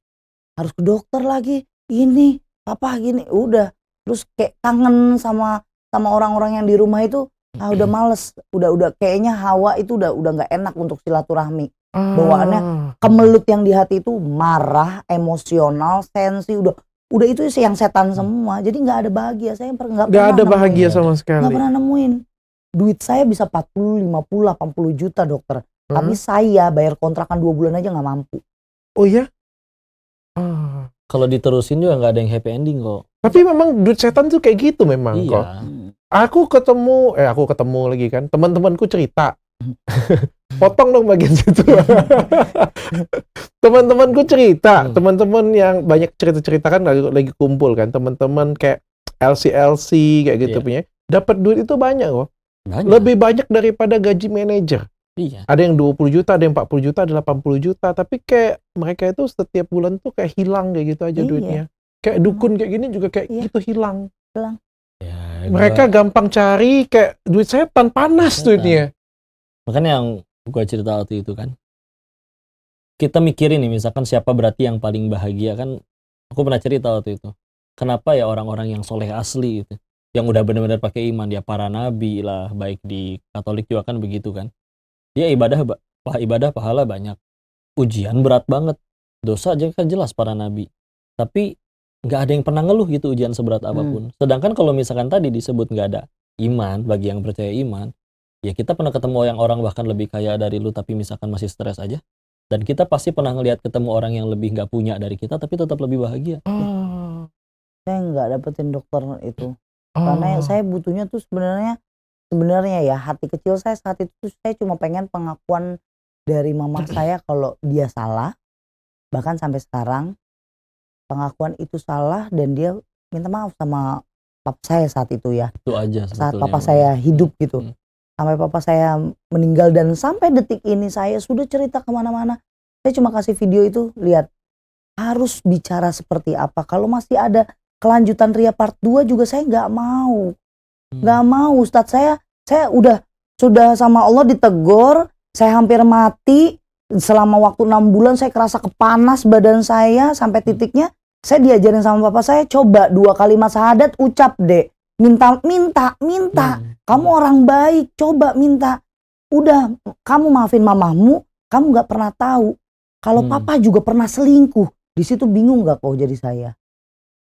harus ke dokter lagi, ini papa gini, udah terus kayak kangen sama orang-orang yang di rumah itu, udah males, udah kayaknya hawa itu udah nggak enak untuk silaturahmi. Bawaannya kemelut yang di hati itu marah, emosional, sensi, udah itu yang setan semua. Jadi nggak ada bahagia. Saya nggak pernah ada bahagia nemuin. sama sekali. Nggak pernah nemuin. Duit saya bisa 40, 50, 80 juta dokter. Tapi saya bayar kontrakan 2 bulan aja nggak mampu. Oh ya? Kalau diterusin juga nggak ada yang happy ending kok. Tapi memang duit setan tuh kayak gitu memang kok. Iya. Aku ketemu lagi kan, teman-temanku cerita. Potong dong bagian situ. Teman-temanku cerita, teman-teman yang banyak cerita-cerita kan lagi kumpul kan, teman-teman kayak LC kayak gitu punya. Dapat duit itu banyak kok. Banyak. Lebih banyak daripada gaji manajer. Iya. Ada yang 20 juta, ada yang 40 juta, ada 80 juta, tapi kayak mereka itu setiap bulan tuh kayak hilang kayak gitu aja Iya. duitnya. Kayak dukun kayak gini juga kayak Iya. gitu hilang. Ya, Mereka gampang cari kayak duit setan, panas Setan. duitnya. Makanya yang gua cerita waktu itu kan, kita mikirin nih misalkan siapa berarti yang paling bahagia kan. Aku pernah cerita waktu itu, kenapa ya orang-orang yang soleh asli itu, yang udah benar-benar pakai iman, ya para nabi lah, baik di Katolik juga kan begitu kan, dia ibadah pahala banyak, ujian berat banget, dosa aja kan jelas para nabi, tapi nggak ada yang pernah ngeluh gitu ujian seberat apapun. Sedangkan kalau misalkan tadi disebut nggak ada iman, bagi yang percaya iman, ya kita pernah ketemu yang orang bahkan lebih kaya dari lu tapi misalkan masih stres aja, dan kita pasti pernah ngelihat ketemu orang yang lebih nggak punya dari kita tapi tetap lebih bahagia. Saya nggak dapetin dokter itu. Karena saya butuhnya tuh sebenarnya ya hati kecil saya saat itu saya cuma pengen pengakuan dari mama saya kalau dia salah. Bahkan sampai sekarang pengakuan itu salah dan dia minta maaf sama papa saya saat itu ya. Itu aja Saat sebetulnya. papa saya hidup gitu. Sampai papa saya meninggal dan sampai detik ini saya sudah cerita kemana-mana. Saya cuma kasih video itu, lihat harus bicara seperti apa. Kalau masih ada kelanjutan Ria part 2 juga saya nggak mau. Nggak mau Ustadz, saya sudah sama Allah ditegur, saya hampir mati, selama waktu 6 bulan saya kerasa kepanas badan saya sampai titiknya saya diajarin sama papa saya, coba 2 kalimat syahadat ucap deh. Minta. Kamu orang baik, coba minta. Udah, kamu maafin mamahmu, kamu gak pernah tahu. Kalau papa juga pernah selingkuh. Di situ bingung gak kau jadi saya?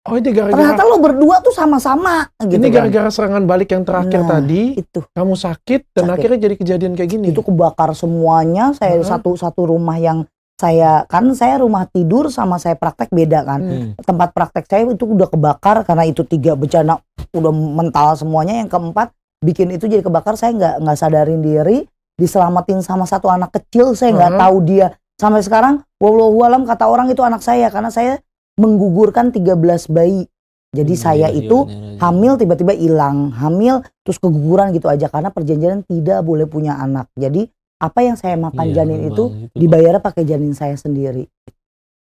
Oh, ini gara-gara Ternyata lo berdua tuh sama-sama gitu. ini kan. gara-gara serangan balik yang terakhir Nah, tadi. itu. Kamu sakit dan Sakit. akhirnya jadi kejadian kayak gini. Itu kebakar semuanya. Saya satu rumah yang saya rumah tidur sama saya praktek beda kan. Tempat praktek saya itu udah kebakar karena itu 3 bencana udah mental semuanya. Yang keempat bikin itu jadi kebakar, saya nggak sadarin diri, diselamatin sama satu anak kecil, saya nggak tahu dia sampai sekarang. Wallahu alam kata orang itu anak saya karena saya menggugurkan 13 bayi. Jadi saya itu hamil tiba-tiba hilang, hamil terus keguguran gitu aja karena perjanjian tidak boleh punya anak. Jadi apa yang saya makan janin itu dibayar pakai janin saya sendiri.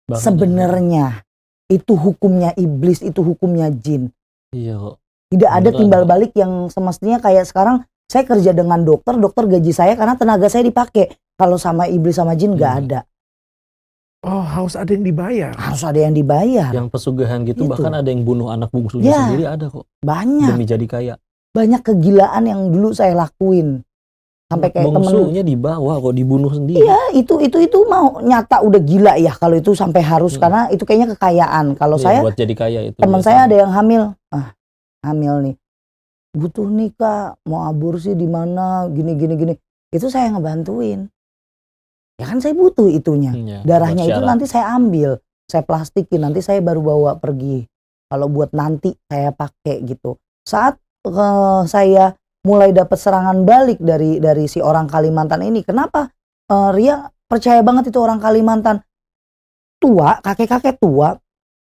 Sebenarnya itu hukumnya iblis, itu hukumnya jin. Iya kok. Tidak ada timbal balik yang semestinya kayak sekarang saya kerja dengan dokter gaji saya karena tenaga saya dipakai. Kalau sama iblis sama jin nggak ada. Oh, harus ada yang dibayar. Harus ada yang dibayar. Yang pesugihan gitu Itu. bahkan ada yang bunuh anak bungsunya Ya. sendiri ada kok. Banyak. Demi jadi kaya. Banyak kegilaan yang dulu saya lakuin. Sampai kayak temen. Bungsunya dibawa kok, dibunuh sendiri. Iya, itu mau nyata udah gila ya kalau itu sampai harus karena itu kayaknya kekayaan. Kalau saya buat jadi kaya itu. teman biasanya. saya ada yang hamil. Hamil nih. Butuh nikah, mau aborsi di mana, gini. Itu saya ngebantuin. Ya kan saya butuh itunya. Iya, Darahnya buat itu syarat. nanti saya ambil, saya plastikin, nanti saya baru bawa pergi. Kalau buat nanti saya pakai gitu. Saat saya mulai dapat serangan balik dari si orang Kalimantan ini, kenapa Ria percaya banget itu orang Kalimantan tua, kakek-kakek tua,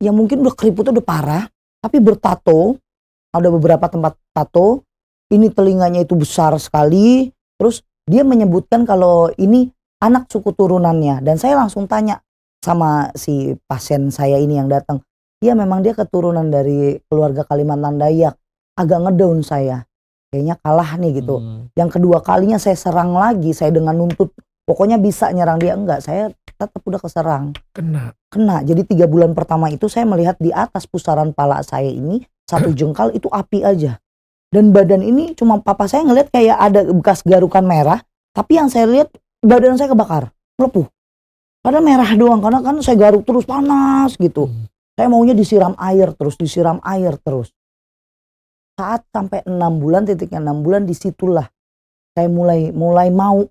yang mungkin udah keriputnya udah parah, tapi bertato, ada beberapa tempat tato, ini telinganya itu besar sekali, terus dia menyebutkan kalau ini anak suku turunannya, dan saya langsung tanya sama si pasien saya ini yang datang, iya memang dia keturunan dari keluarga Kalimantan Dayak, agak ngedown saya, kayaknya kalah nih gitu. Yang kedua kalinya saya serang lagi, saya dengan nuntut, pokoknya bisa nyerang dia, enggak, saya tetap udah keserang. Kena, jadi 3 bulan pertama itu saya melihat di atas pusaran pala saya ini, 1 jengkal itu api aja. Dan badan ini cuma papa saya ngelihat kayak ada bekas garukan merah, tapi yang saya lihat badan saya kebakar, melepuh. Padahal merah doang, karena kan saya garuk terus panas gitu. Saya maunya disiram air terus. Saat sampai 6 bulan, titiknya 6 bulan, disitulah saya mulai mau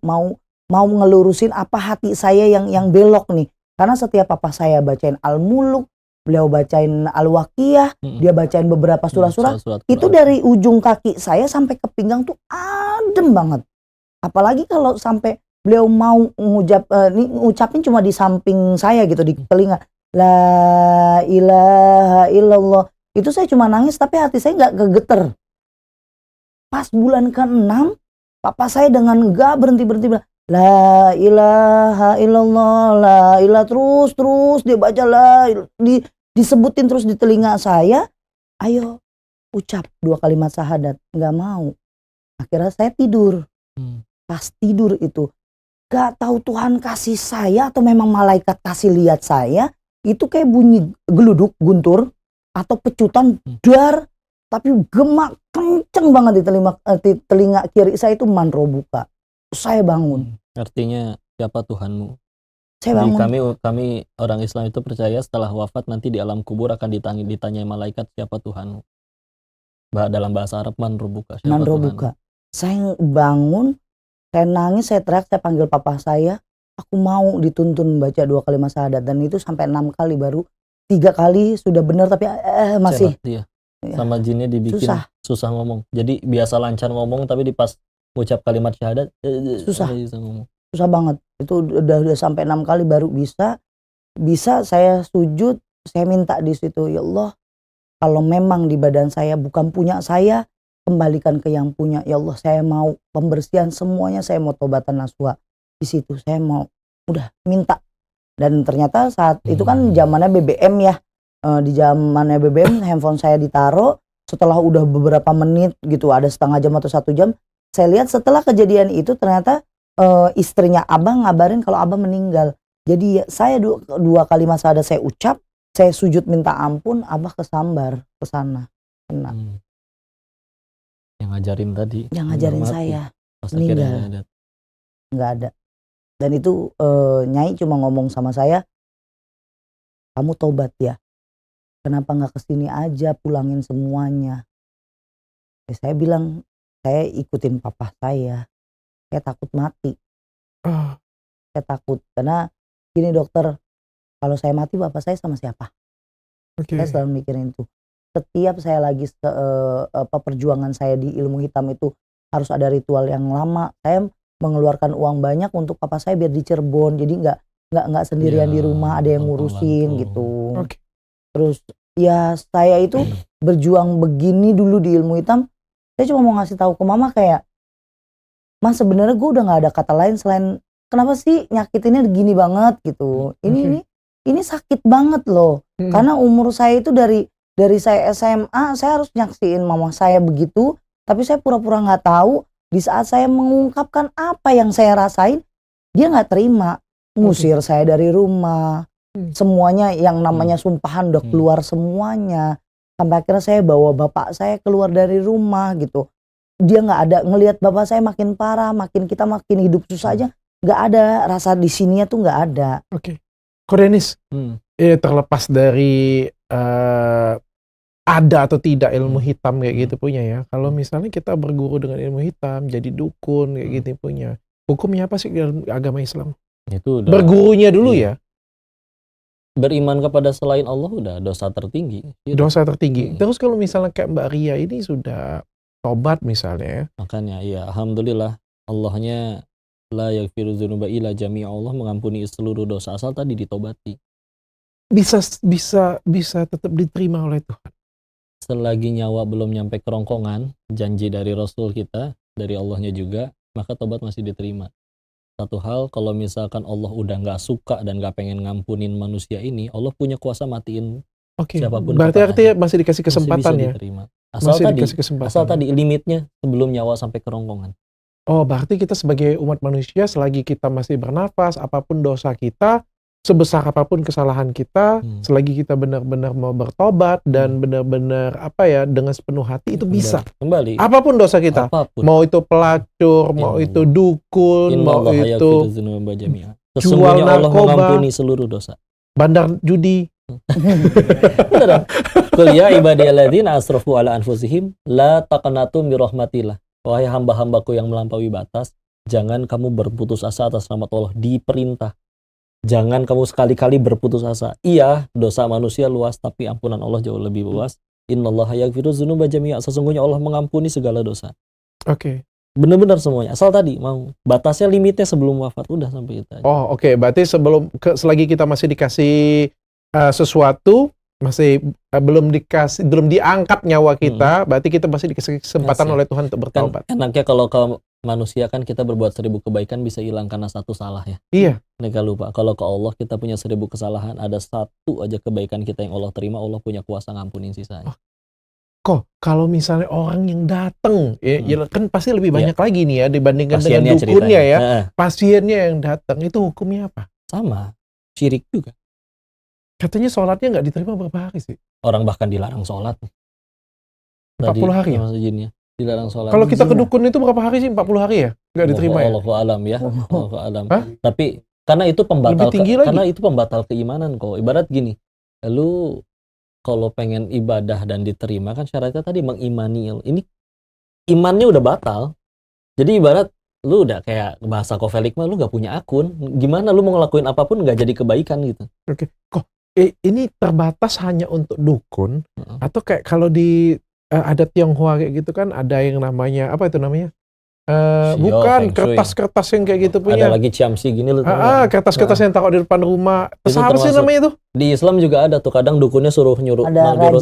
ngelurusin apa hati saya yang belok nih. Karena setiap papa saya bacain Al-Muluk, beliau bacain Al-Waqiyah, dia bacain beberapa surah-surah, itu dari ujung kaki saya sampai ke pinggang tuh adem banget. Apalagi kalau sampai beliau mau ngucapin cuma di samping saya gitu, di telinga, la ilaha illallah, itu saya cuma nangis tapi hati saya nggak kegeter. Pas bulan ke-6 papa saya dengan nggak berhenti bilang, la ilaha illallah, la ilaha, terus dia baca disebutin terus di telinga saya, ayo ucap 2 kalimat syahadat, nggak mau. Akhirnya saya tidur. Pas tidur itu gak tahu Tuhan kasih saya atau memang malaikat kasih lihat saya, itu kayak bunyi geluduk guntur atau pecutan dar, tapi gemak kenceng banget di telinga kiri saya itu manrobuka. Saya bangun. Artinya siapa Tuhanmu? Saya bangun. Jadi kami orang Islam itu percaya setelah wafat nanti di alam kubur akan ditanya malaikat siapa Tuhanmu. Dalam bahasa Arab manrobuka. Manrobuka. Saya bangun, saya nangis, saya teriak, saya panggil papa saya, aku mau dituntun baca 2 kalimat syahadat, dan itu sampai 6 kali, baru 3 kali sudah benar tapi masih. Dia. Sama jinnya dibikin susah ngomong. Jadi biasa lancar ngomong tapi di pas ucap kalimat syahadat susah ngomong. Susah banget. Itu udah sampai 6 kali baru bisa saya sujud, saya minta di situ, ya Allah, kalau memang di badan saya bukan punya saya, kembalikan ke yang punya, ya Allah, saya mau pembersihan semuanya, saya mau tobatan nasuha. Di situ saya mau udah minta. Dan ternyata saat itu kan zamannya BBM ya, di zamannya BBM handphone saya ditaruh, setelah udah beberapa menit gitu, ada setengah jam atau 1 jam, saya lihat setelah kejadian itu ternyata istrinya Abah ngabarin kalau Abah meninggal. Jadi saya dua kali masa ada saya ucap, saya sujud minta ampun, Abah kesambar ke sana. Kena. Yang ngajarin tadi. Yang ngajarin saya Pas meninggal. akhirnya ada. Nggak ada. Dan itu Nyai cuma ngomong sama saya, kamu tobat ya. Kenapa nggak kesini aja pulangin semuanya? Saya bilang, saya ikutin papa saya takut mati. Saya takut, karena gini dokter, kalau saya mati bapak saya sama siapa? Saya selalu mikirin itu. Setiap saya lagi perjuangan saya di ilmu hitam itu harus ada ritual yang lama. Saya mengeluarkan uang banyak untuk papa saya biar di Cirebon, jadi nggak sendirian di rumah, ada yang ngurusin gitu. Terus ya saya itu berjuang begini dulu di ilmu hitam. Saya cuma mau ngasih tahu ke mama kayak, Mas sebenarnya gue udah nggak ada kata lain selain kenapa sih nyakitinnya gini banget gitu. Ini sakit banget loh. Karena umur saya itu dari saya SMA saya harus nyaksiin mama saya begitu, tapi saya pura-pura nggak tahu. Di saat saya mengungkapkan apa yang saya rasain, dia nggak terima, ngusir saya dari rumah. Semuanya yang namanya sumpahan udah keluar semuanya. Sampai akhirnya saya bawa bapak saya keluar dari rumah gitu. Dia nggak ada ngelihat bapak saya makin parah, makin hidup susah aja. Nggak ada rasa di sininya tuh nggak ada. Ko Denis, terlepas dari ada atau tidak ilmu hitam kayak gitu punya ya. Kalau misalnya kita berguru dengan ilmu hitam, jadi dukun kayak gitu punya. Hukumnya apa sih dalam agama Islam? Itu udah, bergurunya dulu ya. Beriman kepada selain Allah udah dosa tertinggi. Dosa tertinggi. Terus kalau misalnya kayak Mbak Ria ini sudah tobat misalnya. Makanya ya alhamdulillah Allahnya la yaghfiru dzunuba illa jami'a, Allah mengampuni seluruh dosa asal tadi ditobati. Bisa tetap diterima oleh Tuhan. Selagi nyawa belum nyampe kerongkongan, janji dari Rasul kita, dari Allahnya juga, maka tobat masih diterima. Satu hal, kalau misalkan Allah udah nggak suka dan nggak pengen ngampunin manusia ini, Allah punya kuasa matiin siapapun. Berarti artinya masih dikasih kesempatan ya? Asal tadi limitnya sebelum nyawa sampai kerongkongan. Oh, berarti kita sebagai umat manusia selagi kita masih bernafas, apapun dosa kita, sebesar apapun kesalahan kita, selagi kita benar-benar mau bertobat dan benar-benar dengan sepenuh hati itu bisa. Kembali. Apapun dosa kita. Apapun. Mau itu pelacur, mau itu dukun, mau itu jual narkoba, Allah mengampuni seluruh dosa. Bandar judi. Benar. Qul ya ibadiyalladzina asrafu ala anfusihim la taqnatu min rahmatillah. Wahai hamba-hambaku yang melampaui batas, jangan kamu berputus asa atas rahmat Allah. Diperintah. Jangan kamu sekali-kali berputus asa. Iya, dosa manusia luas, tapi ampunan Allah jauh lebih luas. Innallaha yaghfiru dzunuba jami'a. Sesungguhnya Allah mengampuni segala dosa. Benar-benar semuanya. Asal tadi mau batasnya, limitnya sebelum wafat, udah sampai itu aja. Oh, berarti selagi kita masih dikasih sesuatu, masih belum diangkat nyawa kita, berarti kita masih dikasih kesempatan oleh Tuhan untuk bertaubat. Kan enaknya kalau ke manusia kan kita berbuat 1000 kebaikan bisa hilang karena satu salah ya. Iya. Mereka lupa. Kalau ke Allah kita punya 1000 kesalahan, ada satu aja kebaikan kita yang Allah terima, Allah punya kuasa ngampunin sisanya. Kalau misalnya orang yang datang, ya kan pasti lebih banyak lagi nih ya dibandingkan dengan dukunnya ya. Pasiennya yang datang, itu hukumnya apa? Sama, syirik juga. Katanya sholatnya nggak diterima berapa hari sih? Orang bahkan dilarang sholat. 40 hari ya? Dilarang sholat. Kalau kita ke dukun itu berapa hari sih? 40 hari ya? Nggak diterima ya? Allahu alam ya. Allahu alam. Tapi karena itu pembatal keimanan kok. Ibarat gini, lu kalau pengen ibadah dan diterima kan syaratnya tadi mengimani. Ini imannya udah batal. Jadi ibarat lu udah kayak bahasa Kofelik mah, lu nggak punya akun. Gimana lu mau ngelakuin apapun nggak jadi kebaikan gitu. Ini terbatas hanya untuk dukun atau kayak kalau di adat Tionghoa kayak gitu kan ada yang namanya apa itu namanya? Bukan kertas-kertas yang kayak gitu punya. Ada lagi ciamsi gini lu. Kertas-kertas yang taruh di depan rumah. Apa sih namanya itu? Di Islam juga ada tuh, kadang dukunnya suruh nyuruh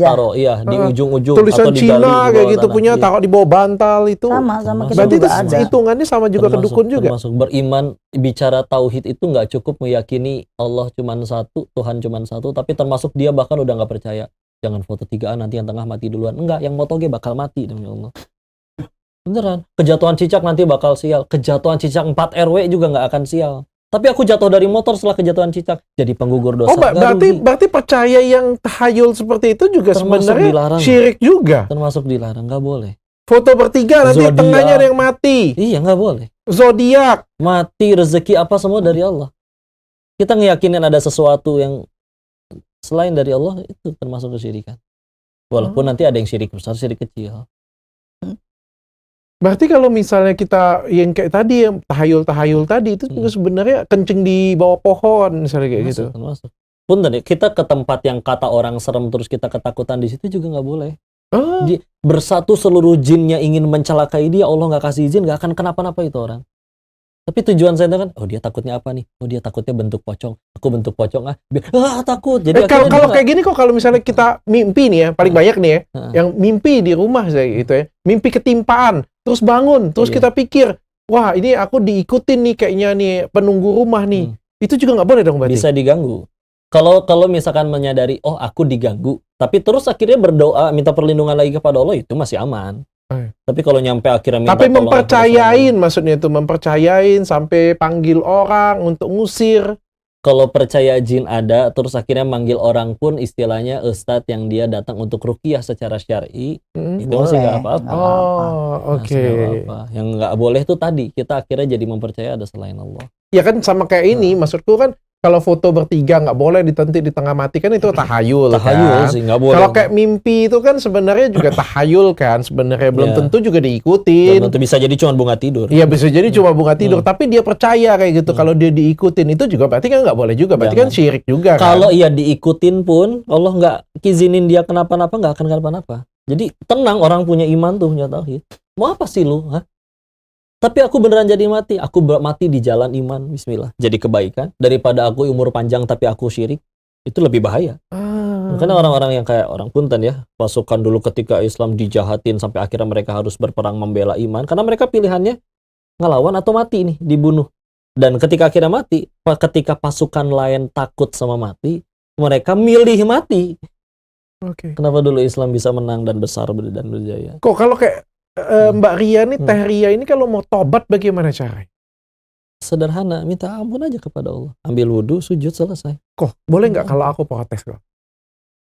taruh di ujung-ujung tulisan atau di Cina kayak gitu tanah. punya, taruh di bawah bantal itu. Sama kita berarti juga ada. hitungannya sama juga ke dukun juga. Termasuk beriman, bicara tauhid itu nggak cukup meyakini Allah cuma satu, Tuhan cuma satu, tapi termasuk dia bahkan udah nggak percaya. Jangan foto 3an nanti yang tengah mati duluan. Enggak, yang motoge bakal mati demi Allah. Beneran. Kejatuhan cicak nanti bakal sial. Kejatuhan cicak 4 RW juga nggak akan sial. Tapi aku jatuh dari motor setelah kejatuhan cicak. Jadi penggugur dosa. Oh, berarti percaya yang tahayul seperti itu juga Termasuk sebenarnya dilarang. syirik juga. Termasuk dilarang, nggak boleh. Foto bertiga nanti Zodiak. tengahnya ada yang mati. Iya, nggak boleh. Zodiak. Mati, rezeki, apa semua dari Allah. Kita ngeyakinin ada sesuatu yang selain dari Allah, itu termasuk kesyirikan. Walaupun nanti ada yang syirik besar, syirik kecil. Berarti kalau misalnya kita yang kayak tadi, yang tahayul tadi, itu juga sebenarnya kencing di bawah pohon, misalnya kayak gitu. Termasuk. Punten ya, kita ke tempat yang kata orang serem terus kita ketakutan di situ juga nggak boleh. Bersatu seluruh jinnya ingin mencelakai dia, Allah nggak kasih izin, nggak akan kenapa-napa itu orang. Tapi tujuan saya kan, oh dia takutnya apa nih? Oh dia takutnya bentuk pocong. Aku bentuk pocong takut. Jadi kalau kayak gini kok, kalau misalnya kita mimpi nih ya, paling banyak nih ya, yang mimpi di rumah saya gitu ya, mimpi ketimpaan, terus bangun, terus kita pikir, wah ini aku diikutin nih kayaknya nih penunggu rumah nih. Itu juga nggak boleh dong berarti? Bisa diganggu. Kalau misalkan menyadari, oh aku diganggu, tapi terus akhirnya berdoa, minta perlindungan lagi kepada Allah, itu masih aman. Tapi kalau nyampe akhirnya minta tapi mempercayain, maksudnya itu mempercayain sampai panggil orang untuk ngusir. Kalau percaya jin ada, terus akhirnya manggil orang pun istilahnya ustadz yang dia datang untuk ruqyah secara syar'i, itu masih nggak apa-apa. Oke. Yang nggak boleh tuh tadi, kita akhirnya jadi mempercaya ada selain Allah. Ya kan sama kayak ini, maksudku kan kalau foto bertiga nggak boleh ditentik di tengah mati kan itu tahayul kan? Sih nggak boleh. Kalau kayak mimpi itu kan sebenarnya juga tahayul kan, sebenarnya belum tentu juga diikutin. Belum tentu, bisa jadi cuma bunga tidur. Iya bisa jadi cuma bunga tidur, tapi dia percaya kayak gitu. Kalau dia diikutin itu juga berarti kan nggak boleh juga, berarti kan syirik juga kan. Kalau ia diikutin pun Allah nggak izinin dia kenapa-napa, nggak akan kenapa-napa. Jadi tenang, orang punya iman tuh, punya tauhid. Mau apa sih lu? Tapi aku beneran jadi mati. Aku mati di jalan iman, bismillah. Jadi kebaikan. Daripada aku umur panjang tapi aku syirik. Itu lebih bahaya. Karena orang-orang yang kayak orang Punten ya, pasukan dulu ketika Islam dijahatin sampai akhirnya mereka harus berperang membela iman. Karena mereka pilihannya ngelawan atau mati nih, dibunuh. Dan ketika akhirnya mati, ketika pasukan lain takut sama mati, mereka milih mati. Kenapa dulu Islam bisa menang dan besar dan berjaya? Kok kalau kayak Mbak Ria nih, Teh Ria ini kalau mau tobat bagaimana caranya? Sederhana, minta ampun aja kepada Allah. Ambil wudhu, sujud, selesai. Kok boleh nggak kalau aku protes kok?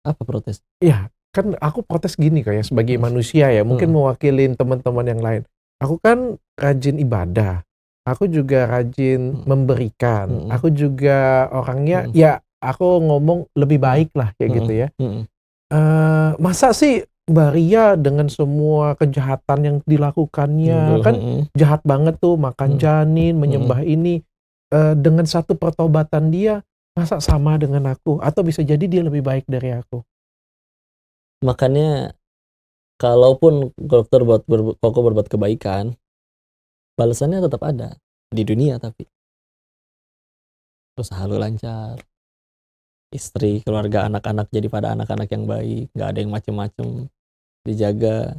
Apa protes? Iya, kan aku protes gini kayak sebagai manusia ya, mungkin mewakilin teman-teman yang lain. Aku kan rajin ibadah, aku juga rajin memberikan, aku juga orangnya ya aku ngomong lebih baik lah kayak gitu ya. Masa sih Mbak Ria dengan semua kejahatan yang dilakukannya kan jahat banget tuh, makan janin, menyembah ini, dengan satu pertobatan dia masa sama dengan aku, atau bisa jadi dia lebih baik dari aku. Makanya kalaupun dokter Koko berbuat kebaikan, balasannya tetap ada di dunia. Tapi usaha lu lancar, istri, keluarga, anak-anak jadi pada anak-anak yang baik, nggak ada yang macem-macem, dijaga.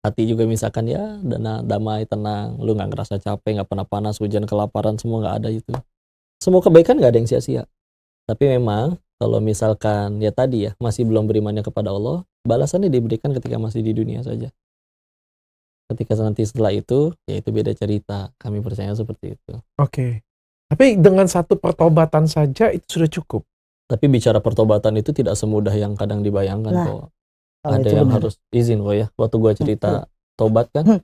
Hati juga misalkan ya damai, tenang, lu nggak ngerasa capek, nggak pernah panas, hujan, kelaparan, semua nggak ada itu. Semua kebaikan nggak ada yang sia-sia. Tapi memang kalau misalkan ya tadi ya masih belum berimannya kepada Allah, balasannya diberikan ketika masih di dunia saja. Ketika nanti setelah itu, ya itu beda cerita. Kami percaya seperti itu. Oke. Tapi dengan satu pertobatan saja itu sudah cukup. Tapi bicara pertobatan itu tidak semudah yang kadang dibayangkan kok. Ada yang harus izin kok ya. Waktu gua cerita tobat kan,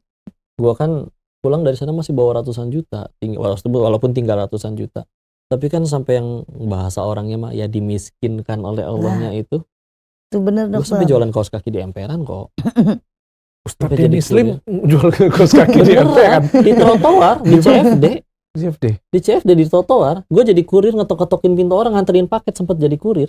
gua kan pulang dari sana masih bawa ratusan juta, walaupun tinggal ratusan juta. Tapi kan sampai yang bahasa orangnya mah ya dimiskinkan oleh Allahnya itu bener dong. Gue sampai jualan kaos kaki di emperan kok. Ustadz Denny Slim jual kaos kaki di emperan. Di trotoar, di CFD. Di CFD di trotoar. Gue jadi kurir, ngetok-ketokin pintu orang, nganterin paket, sempat jadi kurir.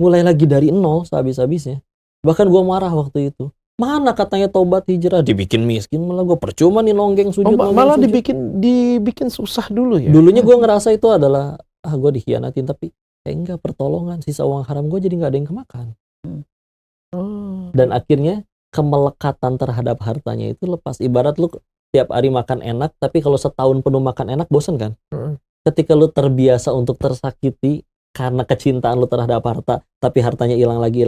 Mulai lagi dari nol sehabis-habisnya. Bahkan gue marah waktu itu. Mana katanya tobat hijrah, dibikin miskin, malah gue percuma nih longgeng sujud. Malah dibikin susah dulu ya. Dulunya gue ngerasa itu adalah gue dikhianatin, tapi enggak, pertolongan, sisa uang haram gue jadi nggak ada yang kemakan. Dan akhirnya kemelekatan terhadap hartanya itu lepas. Ibarat lu tiap hari makan enak, tapi kalau setahun penuh makan enak bosan kan? Ketika lu terbiasa untuk tersakiti, karena kecintaan lu terhadap harta, tapi hartanya hilang lagi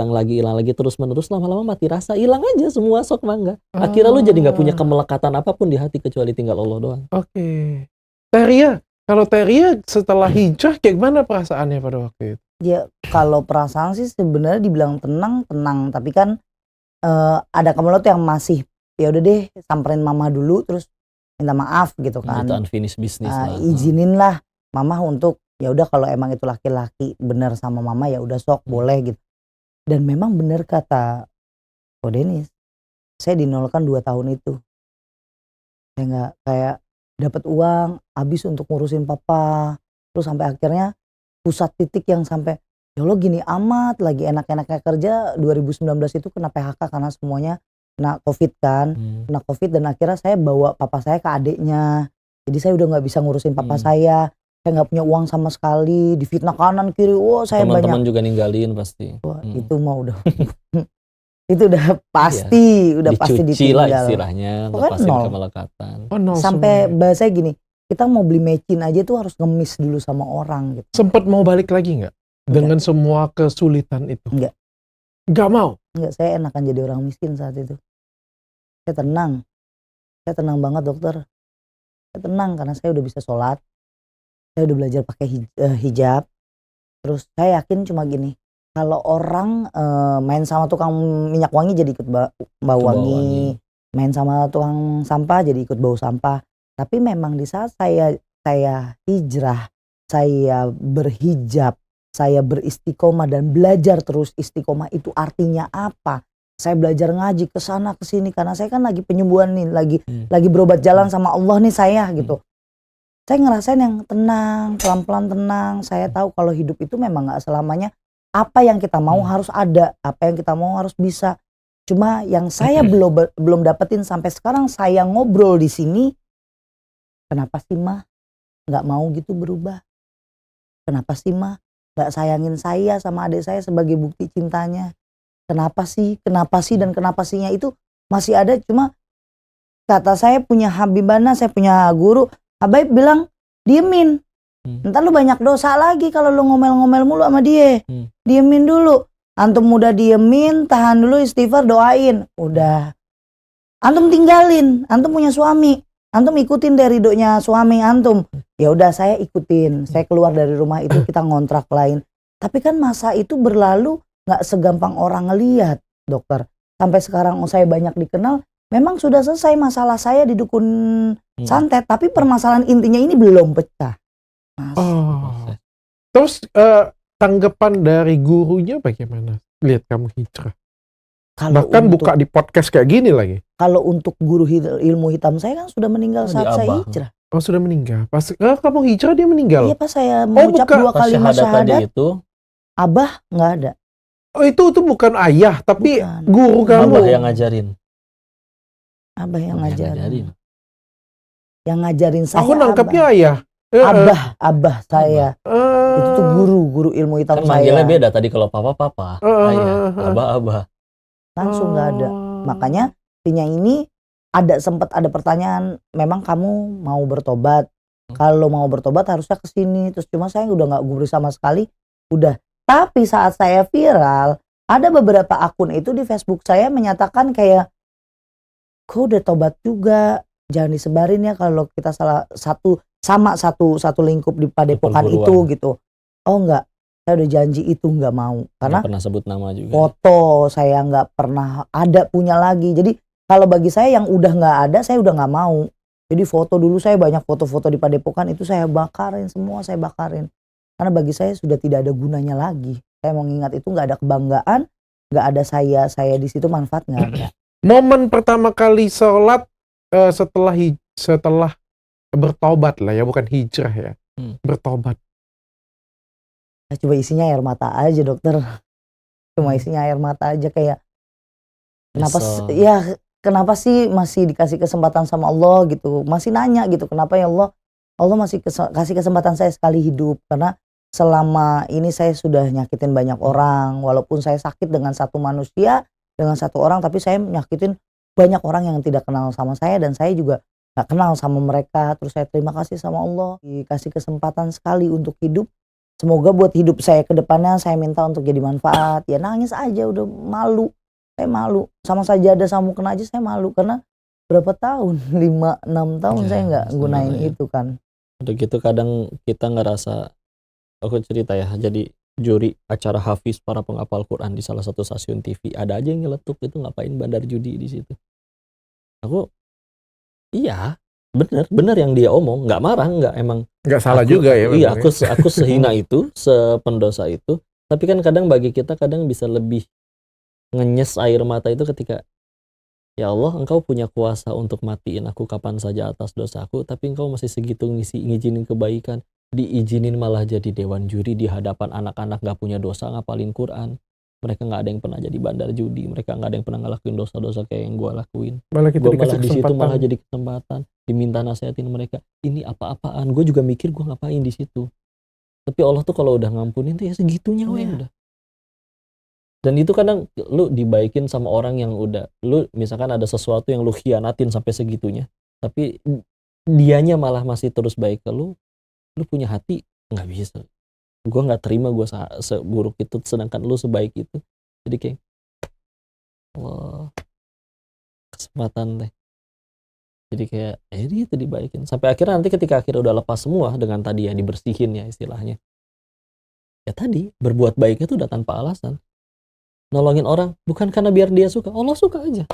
terus menerus, lama-lama mati rasa, hilang aja semua sok mangga. Akhirnya lu jadi nggak punya kemelekatan apapun di hati kecuali tinggal Allah doang. Oke. Teria, kalau Teria setelah hijrah kayak gimana perasaannya pada waktu itu? Ya kalau perasaan sih sebenarnya dibilang tenang, tapi kan ada Kamelot yang masih ya udah deh samperin mama dulu terus minta maaf gitu kan. Itu unfinished business lah. Izinin lah mama untuk ya udah kalau emang itu laki-laki bener sama mama ya udah sok boleh gitu. Dan memang bener kata Ko Denis, saya dinolkan 2 tahun itu. Saya nggak kayak dapat uang habis untuk ngurusin papa, terus sampai akhirnya pusat titik yang sampai ya Allah gini amat lagi enak-enaknya kerja 2019 itu kena PHK karena semuanya kena COVID kan, kena COVID dan akhirnya saya bawa papa saya ke adiknya. Jadi saya udah nggak bisa ngurusin papa saya nggak punya uang sama sekali, difitnah kanan kiri, saya teman-teman banyak. juga ninggalin pasti. Wah, itu mah udah itu udah pasti, udah pasti dicuci lah ditinggal. istilahnya, lepasin kemelekatan. Sampai bahasa gini, kita mau beli mecin aja tuh harus ngemis dulu sama orang gitu. Sempet mau balik lagi nggak? Dengan semua kesulitan itu? Enggak. Nggak mau? Enggak, saya enakan jadi orang miskin saat itu. Saya tenang banget dokter. Saya tenang karena saya udah bisa sholat. Saya udah belajar pakai hijab. Terus saya yakin cuma gini, kalau orang main sama tukang minyak wangi jadi ikut bau wangi, main sama tukang sampah jadi ikut bau sampah. Tapi memang di saat saya hijrah, saya berhijab, saya beristiqomah dan belajar terus istiqomah itu artinya apa? Saya belajar ngaji ke sana ke sini karena saya kan lagi penyembuhan nih, lagi berobat jalan sama Allah nih saya gitu. Saya ngerasain yang tenang, pelan-pelan tenang. Saya tahu kalau hidup itu memang gak selamanya apa yang kita mau harus ada, apa yang kita mau harus bisa. Cuma yang saya belum dapetin sampai sekarang saya ngobrol di sini, kenapa sih mah gak mau gitu berubah? Kenapa sih mah gak sayangin saya sama adik saya sebagai bukti cintanya? Kenapa sih dan kenapa sihnya itu masih ada. Cuma kata saya punya Habibana, saya punya guru, Habaib bilang diemin, ntar lu banyak dosa lagi kalau lu ngomel-ngomel mulu sama dia. Diemin dulu, antum udah diemin, tahan dulu istighfar, doain, udah. Antum tinggalin, antum punya suami, antum ikutin dari ridhonya suami antum. Ya udah saya ikutin, saya keluar dari rumah itu, kita ngontrak lain. Tapi kan masa itu berlalu nggak segampang orang ngelihat dokter. Sampai sekarang saya banyak dikenal. Memang sudah selesai masalah saya di dukun santet, tapi permasalahan intinya ini belum pecah. Terus tanggapan dari gurunya bagaimana? Lihat kamu hijrah. Bahkan buka di podcast kayak gini lagi. Kalau untuk guru ilmu hitam saya kan sudah meninggal saat saya hijrah. Oh sudah meninggal. Pas kamu hijrah dia meninggal? Iya pas saya mengucap 2 kalimat syahadat. Itu Abah nggak ada. Oh itu bukan ayah tapi Bukan. Guru kamu. Abah yang ngajarin. Abah yang ngajarin. Yang ngajarin saya. Aku nangkapnya ayah. Abah saya. Itu tuh guru ilmu hitam kan saya. Manggilnya beda tadi kalau papa, ayah, abah. Langsung nggak ada. Makanya artinya ini sempat ada pertanyaan, memang kamu mau bertobat? Kalau mau bertobat harusnya ke sini. Terus cuma saya udah nggak gubris sama sekali. Udah. Tapi saat saya viral, ada beberapa akun itu di Facebook saya menyatakan kayak, kok udah tobat juga, jangan disebarin ya kalau kita satu lingkup di Padepokan itu gitu. Oh enggak, saya udah janji itu enggak mau. Karena pernah sebut nama juga. Foto saya enggak pernah ada punya lagi. Jadi kalau bagi saya yang udah enggak ada, saya udah enggak mau. Jadi foto dulu saya banyak foto-foto di Padepokan itu saya bakarin semua, saya bakarin. Karena bagi saya sudah tidak ada gunanya lagi. Saya mau ingat itu enggak ada kebanggaan, enggak ada saya di situ manfaat enggak ada. Momen pertama kali sholat setelah bertobat lah ya, bukan hijrah ya, bertobat. Nah, coba isinya air mata aja dokter, cuma isinya air mata aja kayak kenapa sih masih dikasih kesempatan sama Allah gitu, masih nanya gitu kenapa ya Allah masih kasih kesempatan saya sekali hidup, karena selama ini saya sudah nyakitin banyak orang, walaupun saya sakit dengan satu manusia, dengan satu orang, tapi saya nyakitin banyak orang yang tidak kenal sama saya dan saya juga gak kenal sama mereka. Terus saya terima kasih sama Allah dikasih kesempatan sekali untuk hidup. Semoga buat hidup saya ke depannya saya minta untuk jadi manfaat. Ya nangis aja, udah malu. Saya malu. Sama sajadah sama mukena aja saya malu. Karena berapa tahun? 5-6 tahun Ya, saya nggak gunain ya. itu kan. Udah gitu kadang kita ngerasa, aku cerita ya, jadi juri acara hafiz para penghafal Quran di salah satu stasiun TV. Ada aja yang nyeletuk, itu ngapain bandar judi di situ. Aku, iya, bener yang dia omong, nggak marah, nggak emang. Nggak salah Aku- juga ya. Iya, memang ya. aku sehina itu, sependosa itu. Tapi kan kadang bagi kita kadang bisa lebih ngenyes air mata itu ketika, ya Allah, engkau punya kuasa untuk matiin aku kapan saja atas dosaku, tapi engkau masih segitu ngizinin kebaikan. Diizinin malah jadi dewan juri di hadapan anak-anak gak punya dosa ngapalin Quran. Mereka gak ada yang pernah jadi bandar judi, mereka gak ada yang pernah ngelakuin dosa-dosa kayak yang gue lakuin. Malah kita Gue malah dikasih di situ kesempatan. malah jadi kesempatan, diminta nasihatin mereka. Ini apa-apaan? Gue juga mikir gue ngapain di situ. Tapi Allah tuh kalau udah ngampunin tuh ya segitunya weh, Iya. udah. Dan itu kadang lu dibaikin sama orang yang udah, lu misalkan ada sesuatu yang lu khianatin sampai segitunya, tapi dianya malah masih terus baik ke lu punya hati, nggak bisa. Gue nggak terima gue seburuk itu, sedangkan lu sebaik itu. Jadi kayak, Allah, kesempatan deh. Jadi kayak, jadi itu dibaikin. Sampai akhirnya nanti ketika akhirnya udah lepas semua dengan tadi ya dibersihin ya istilahnya. Ya tadi, berbuat baik itu udah tanpa alasan. Nolongin orang bukan karena biar dia suka, Allah suka aja.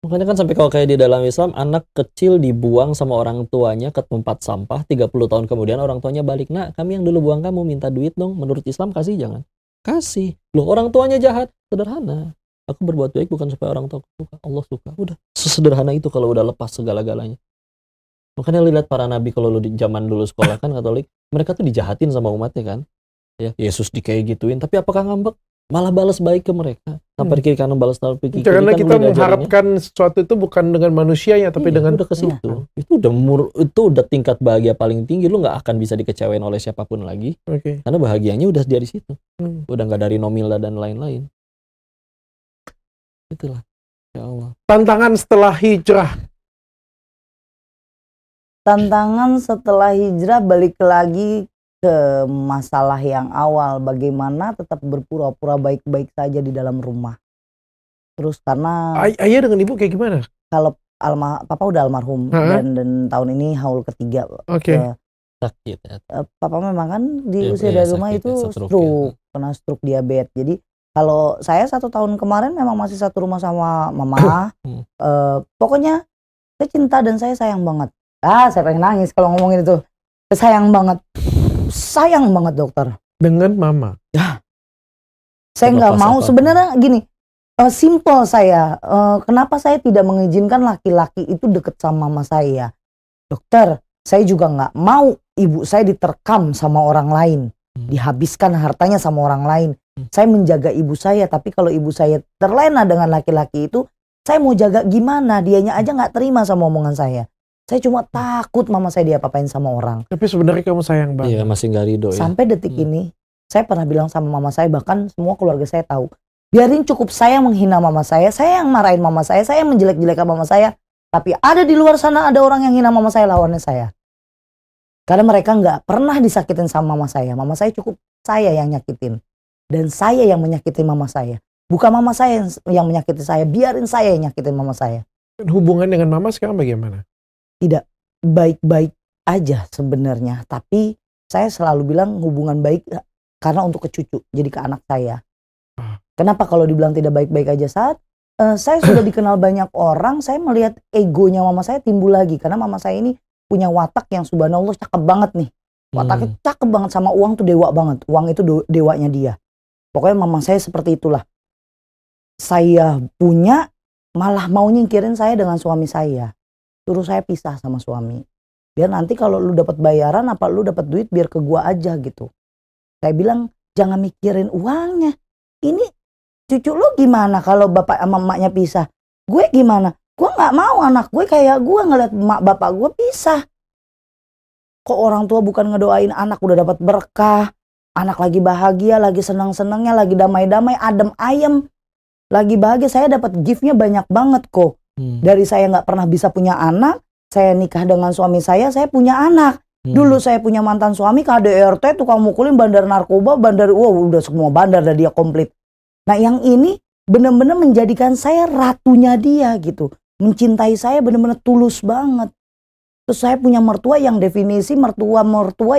Makanya kan sampai kalau kayak di dalam Islam, anak kecil dibuang sama orang tuanya ke tempat sampah, 30 tahun kemudian orang tuanya balik, nak kami yang dulu buang kamu minta duit dong, menurut Islam kasih jangan? Kasih. Loh orang tuanya jahat, sederhana. Aku berbuat baik bukan supaya orang tua suka, Allah suka. Udah, sesederhana itu kalau udah lepas segala-galanya. Makanya lihat para nabi kalau lu di zaman dulu sekolah kan Katolik, mereka tuh dijahatin sama umatnya kan. Ya, Yesus kayak gituin, tapi apakah ngambek? Malah balas baik ke mereka. Sampai kiri kanan balas ke kiri Karena kan kita udah diajarinnya. mengharapkan sesuatu itu bukan dengan manusianya, tapi Iya, dengan udah ke situ. Itu udah tingkat bahagia paling tinggi, lu nggak akan bisa dikecewain oleh siapapun lagi. Oke. Karena bahagianya udah dari situ. Hmm. Udah nggak dari nomila dan lain-lain. Itulah. Ya Allah. Tantangan setelah hijrah. Tantangan setelah hijrah balik lagi ke masalah yang awal, bagaimana tetap berpura-pura baik-baik saja di dalam rumah. Terus karena Ayah dengan ibu kayak gimana? kalau papa udah almarhum dan tahun ini haul ketiga. Oke. Sakit ya. Papa memang kan di Iya, usia iya, dari rumah sakit itu ya, stroke kena stroke diabetes. Jadi kalau saya 1 tahun kemarin memang masih satu rumah sama mama. Pokoknya saya cinta dan saya sayang banget. Saya pengen nangis kalau ngomongin itu. Sayang banget dokter. Dengan mama. Saya nggak Terlepas mau apapun. sebenarnya gini. Simple saya. Kenapa saya tidak mengizinkan laki-laki itu deket sama mama saya? Dokter, saya juga nggak mau ibu saya diterkam sama orang lain, dihabiskan hartanya sama orang lain. Saya menjaga ibu saya, tapi kalau ibu saya terlena dengan laki-laki itu, saya mau jaga gimana? Dianya aja nggak terima sama omongan saya. Saya cuma takut mama saya diapa-apain sama orang. Tapi sebenarnya kamu sayang banget. Iya, masih nggak ridho ya. Sampai detik ini, saya pernah bilang sama mama saya, bahkan semua keluarga saya tahu. Biarin cukup saya menghina mama saya yang marahin mama saya yang menjelek-jelekan mama saya. Tapi ada di luar sana ada orang yang hina mama saya, lawannya saya. Karena mereka nggak pernah disakitin sama mama saya. Mama saya cukup saya yang nyakitin. Dan saya yang menyakitin mama saya. Bukan mama saya yang menyakiti saya, biarin saya yang nyakitin mama saya. Hubungan dengan mama sekarang bagaimana? Tidak baik-baik aja sebenarnya. Tapi saya selalu bilang hubungan baik karena untuk ke cucu, jadi ke anak saya. Kenapa kalau dibilang tidak baik-baik aja saat saya sudah dikenal banyak orang, saya melihat egonya mama saya timbul lagi. Karena mama saya ini punya watak yang subhanallah cakep banget nih. Wataknya cakep banget, sama uang tuh dewa banget. Uang itu dewanya dia. Pokoknya mama saya seperti itulah. Saya punya malah mau nyingkirin saya dengan suami saya. Suruh saya pisah sama suami. Biar nanti kalau lu dapat bayaran apa lu dapat duit biar ke gua aja gitu. Saya bilang jangan mikirin uangnya. Ini cucu lu gimana kalau bapak sama emaknya pisah? Gue gimana? Gue nggak mau anak gue kayak gue ngeliat emak bapak gue pisah. Kok orang tua bukan ngedoain anak udah dapat berkah, anak lagi bahagia, lagi senang-senangnya, lagi damai-damai, adem ayem, lagi bahagia. Saya dapat giftnya banyak banget kok. Dari saya nggak pernah bisa punya anak, saya nikah dengan suami saya punya anak. Dulu saya punya mantan suami KDRT, tukang mukulin, bandar narkoba, udah semua bandar dan dia komplit. Nah yang ini benar-benar menjadikan saya ratunya dia gitu. Mencintai saya benar-benar tulus banget. Terus saya punya mertua yang definisi mertua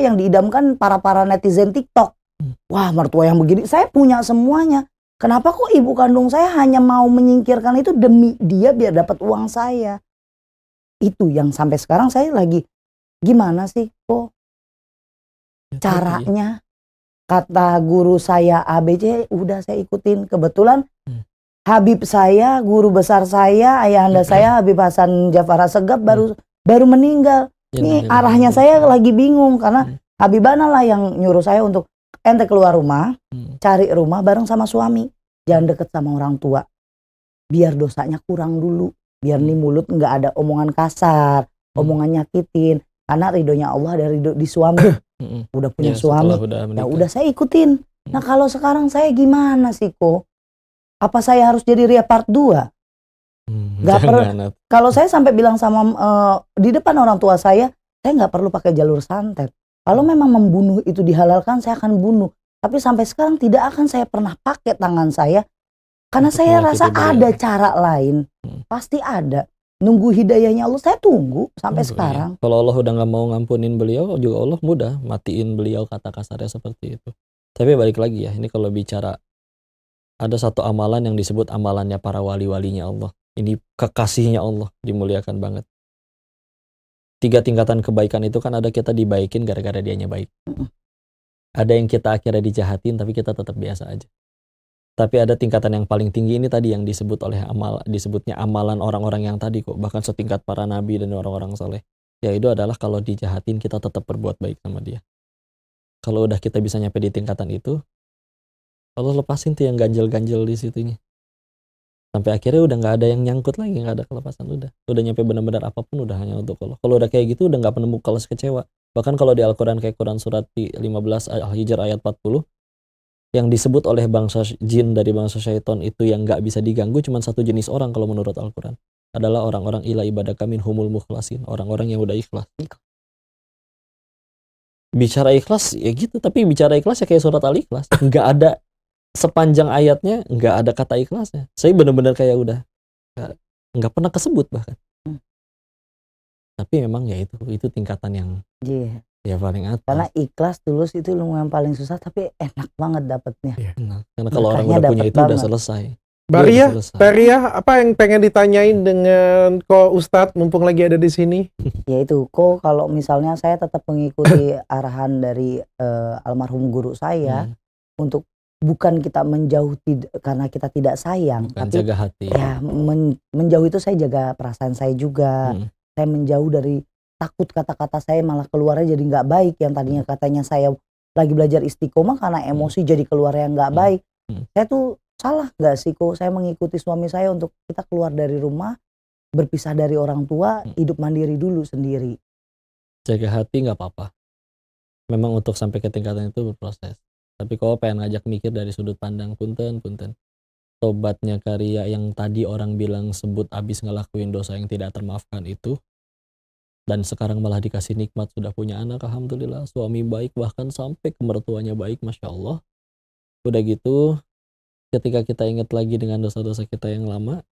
yang diidamkan para netizen TikTok. Wah mertua yang begini, saya punya semuanya. Kenapa kok ibu kandung saya hanya mau menyingkirkan itu demi dia biar dapat uang saya? Itu yang sampai sekarang saya lagi gimana sih kok caranya? Kata guru saya ABC udah saya ikutin. Kebetulan Habib saya, guru besar saya, ayahanda saya Habib Hasan Jafar Assegaf baru meninggal. Ini arahnya saya lagi bingung karena Habibana lah yang nyuruh saya untuk ente keluar rumah, cari rumah bareng sama suami. Jangan deket sama orang tua. Biar dosanya kurang dulu. Biar nih mulut nggak ada omongan kasar, omongan nyakitin. Karena ridhonya Allah ada ridho di suami. Udah punya suami, ya udah saya ikutin. Nah kalau sekarang saya gimana sih kok? Apa saya harus jadi Ria part 2? Gak perlu. Kalau saya sampai bilang sama di depan orang tua saya nggak perlu pakai jalur santet. Kalau memang membunuh itu dihalalkan, saya akan bunuh. Tapi sampai sekarang tidak akan saya pernah pakai tangan saya. Karena saya rasa ada cara lain. Pasti ada. Nunggu hidayahnya Allah, saya tunggu sampai sekarang. Kalau Allah udah gak mau ngampunin beliau, juga Allah mudah matiin beliau kata kasarnya seperti itu. Tapi balik lagi ya, ini kalau bicara, ada satu amalan yang disebut amalannya para wali-walinya Allah. Ini kekasihnya Allah, dimuliakan banget. 3 tingkatan kebaikan itu kan ada kita dibaikin gara-gara dianya baik. Ada yang kita akhirnya dijahatin tapi kita tetap biasa aja. Tapi ada tingkatan yang paling tinggi ini tadi yang disebut oleh disebutnya amalan orang-orang yang tadi kok, bahkan setingkat para nabi dan orang-orang soleh. Ya itu adalah kalau dijahatin kita tetap berbuat baik sama dia. Kalau udah kita bisa nyampe di tingkatan itu, Allah lepasin tuh yang ganjel-ganjel di situnya. Sampai akhirnya udah nggak ada yang nyangkut lagi, nggak ada kelepasan, udah nyampe benar-benar apapun udah hanya untuk Allah. Kalau udah kayak gitu udah nggak pernah kelas kecewa. Bahkan kalau di Al-Quran kayak Quran surat 15 Al-Hijr ayat 40, yang disebut oleh bangsa jin dari bangsa syaitan itu yang nggak bisa diganggu cuma satu jenis orang kalau menurut Al-Quran, adalah orang-orang ila ibadaka minhumul mukhlasin, orang-orang yang udah ikhlas. Bicara ikhlas ya gitu, tapi bicara ikhlas ya kayak surat Al-Ikhlas, nggak ada sepanjang ayatnya nggak ada kata ikhlasnya. Saya benar-benar kayak udah nggak pernah kesebut bahkan. Tapi memang ya itu tingkatan yang ya paling atas. Karena ikhlas tulus itu yang paling susah tapi enak banget dapetnya. Nah, karena kalau orang udah punya itu udah selesai. Baria, apa yang pengen ditanyain dengan Ko Ustadz mumpung lagi ada di sini? Ya itu, Ko kalau misalnya saya tetap mengikuti arahan dari almarhum guru saya untuk bukan kita menjauh karena kita tidak sayang, bukan tapi jaga hati. Ya menjauh itu saya jaga perasaan saya juga. Saya menjauh dari takut kata-kata saya malah keluarnya jadi nggak baik. Yang tadinya katanya saya lagi belajar istiqomah karena emosi jadi keluar yang nggak baik. Saya tuh salah nggak sih kok saya mengikuti suami saya untuk kita keluar dari rumah, berpisah dari orang tua, hidup mandiri dulu sendiri. Jaga hati nggak apa-apa. Memang untuk sampai ke tingkatan itu berproses. Tapi kalau pengen ngajak mikir dari sudut pandang punten. Tobatnya Karya yang tadi orang bilang sebut abis ngelakuin dosa yang tidak termaafkan itu, dan sekarang malah dikasih nikmat sudah punya anak, alhamdulillah, suami baik, bahkan sampai ke mertuanya baik, masya Allah. Udah gitu, ketika kita ingat lagi dengan dosa-dosa kita yang lama,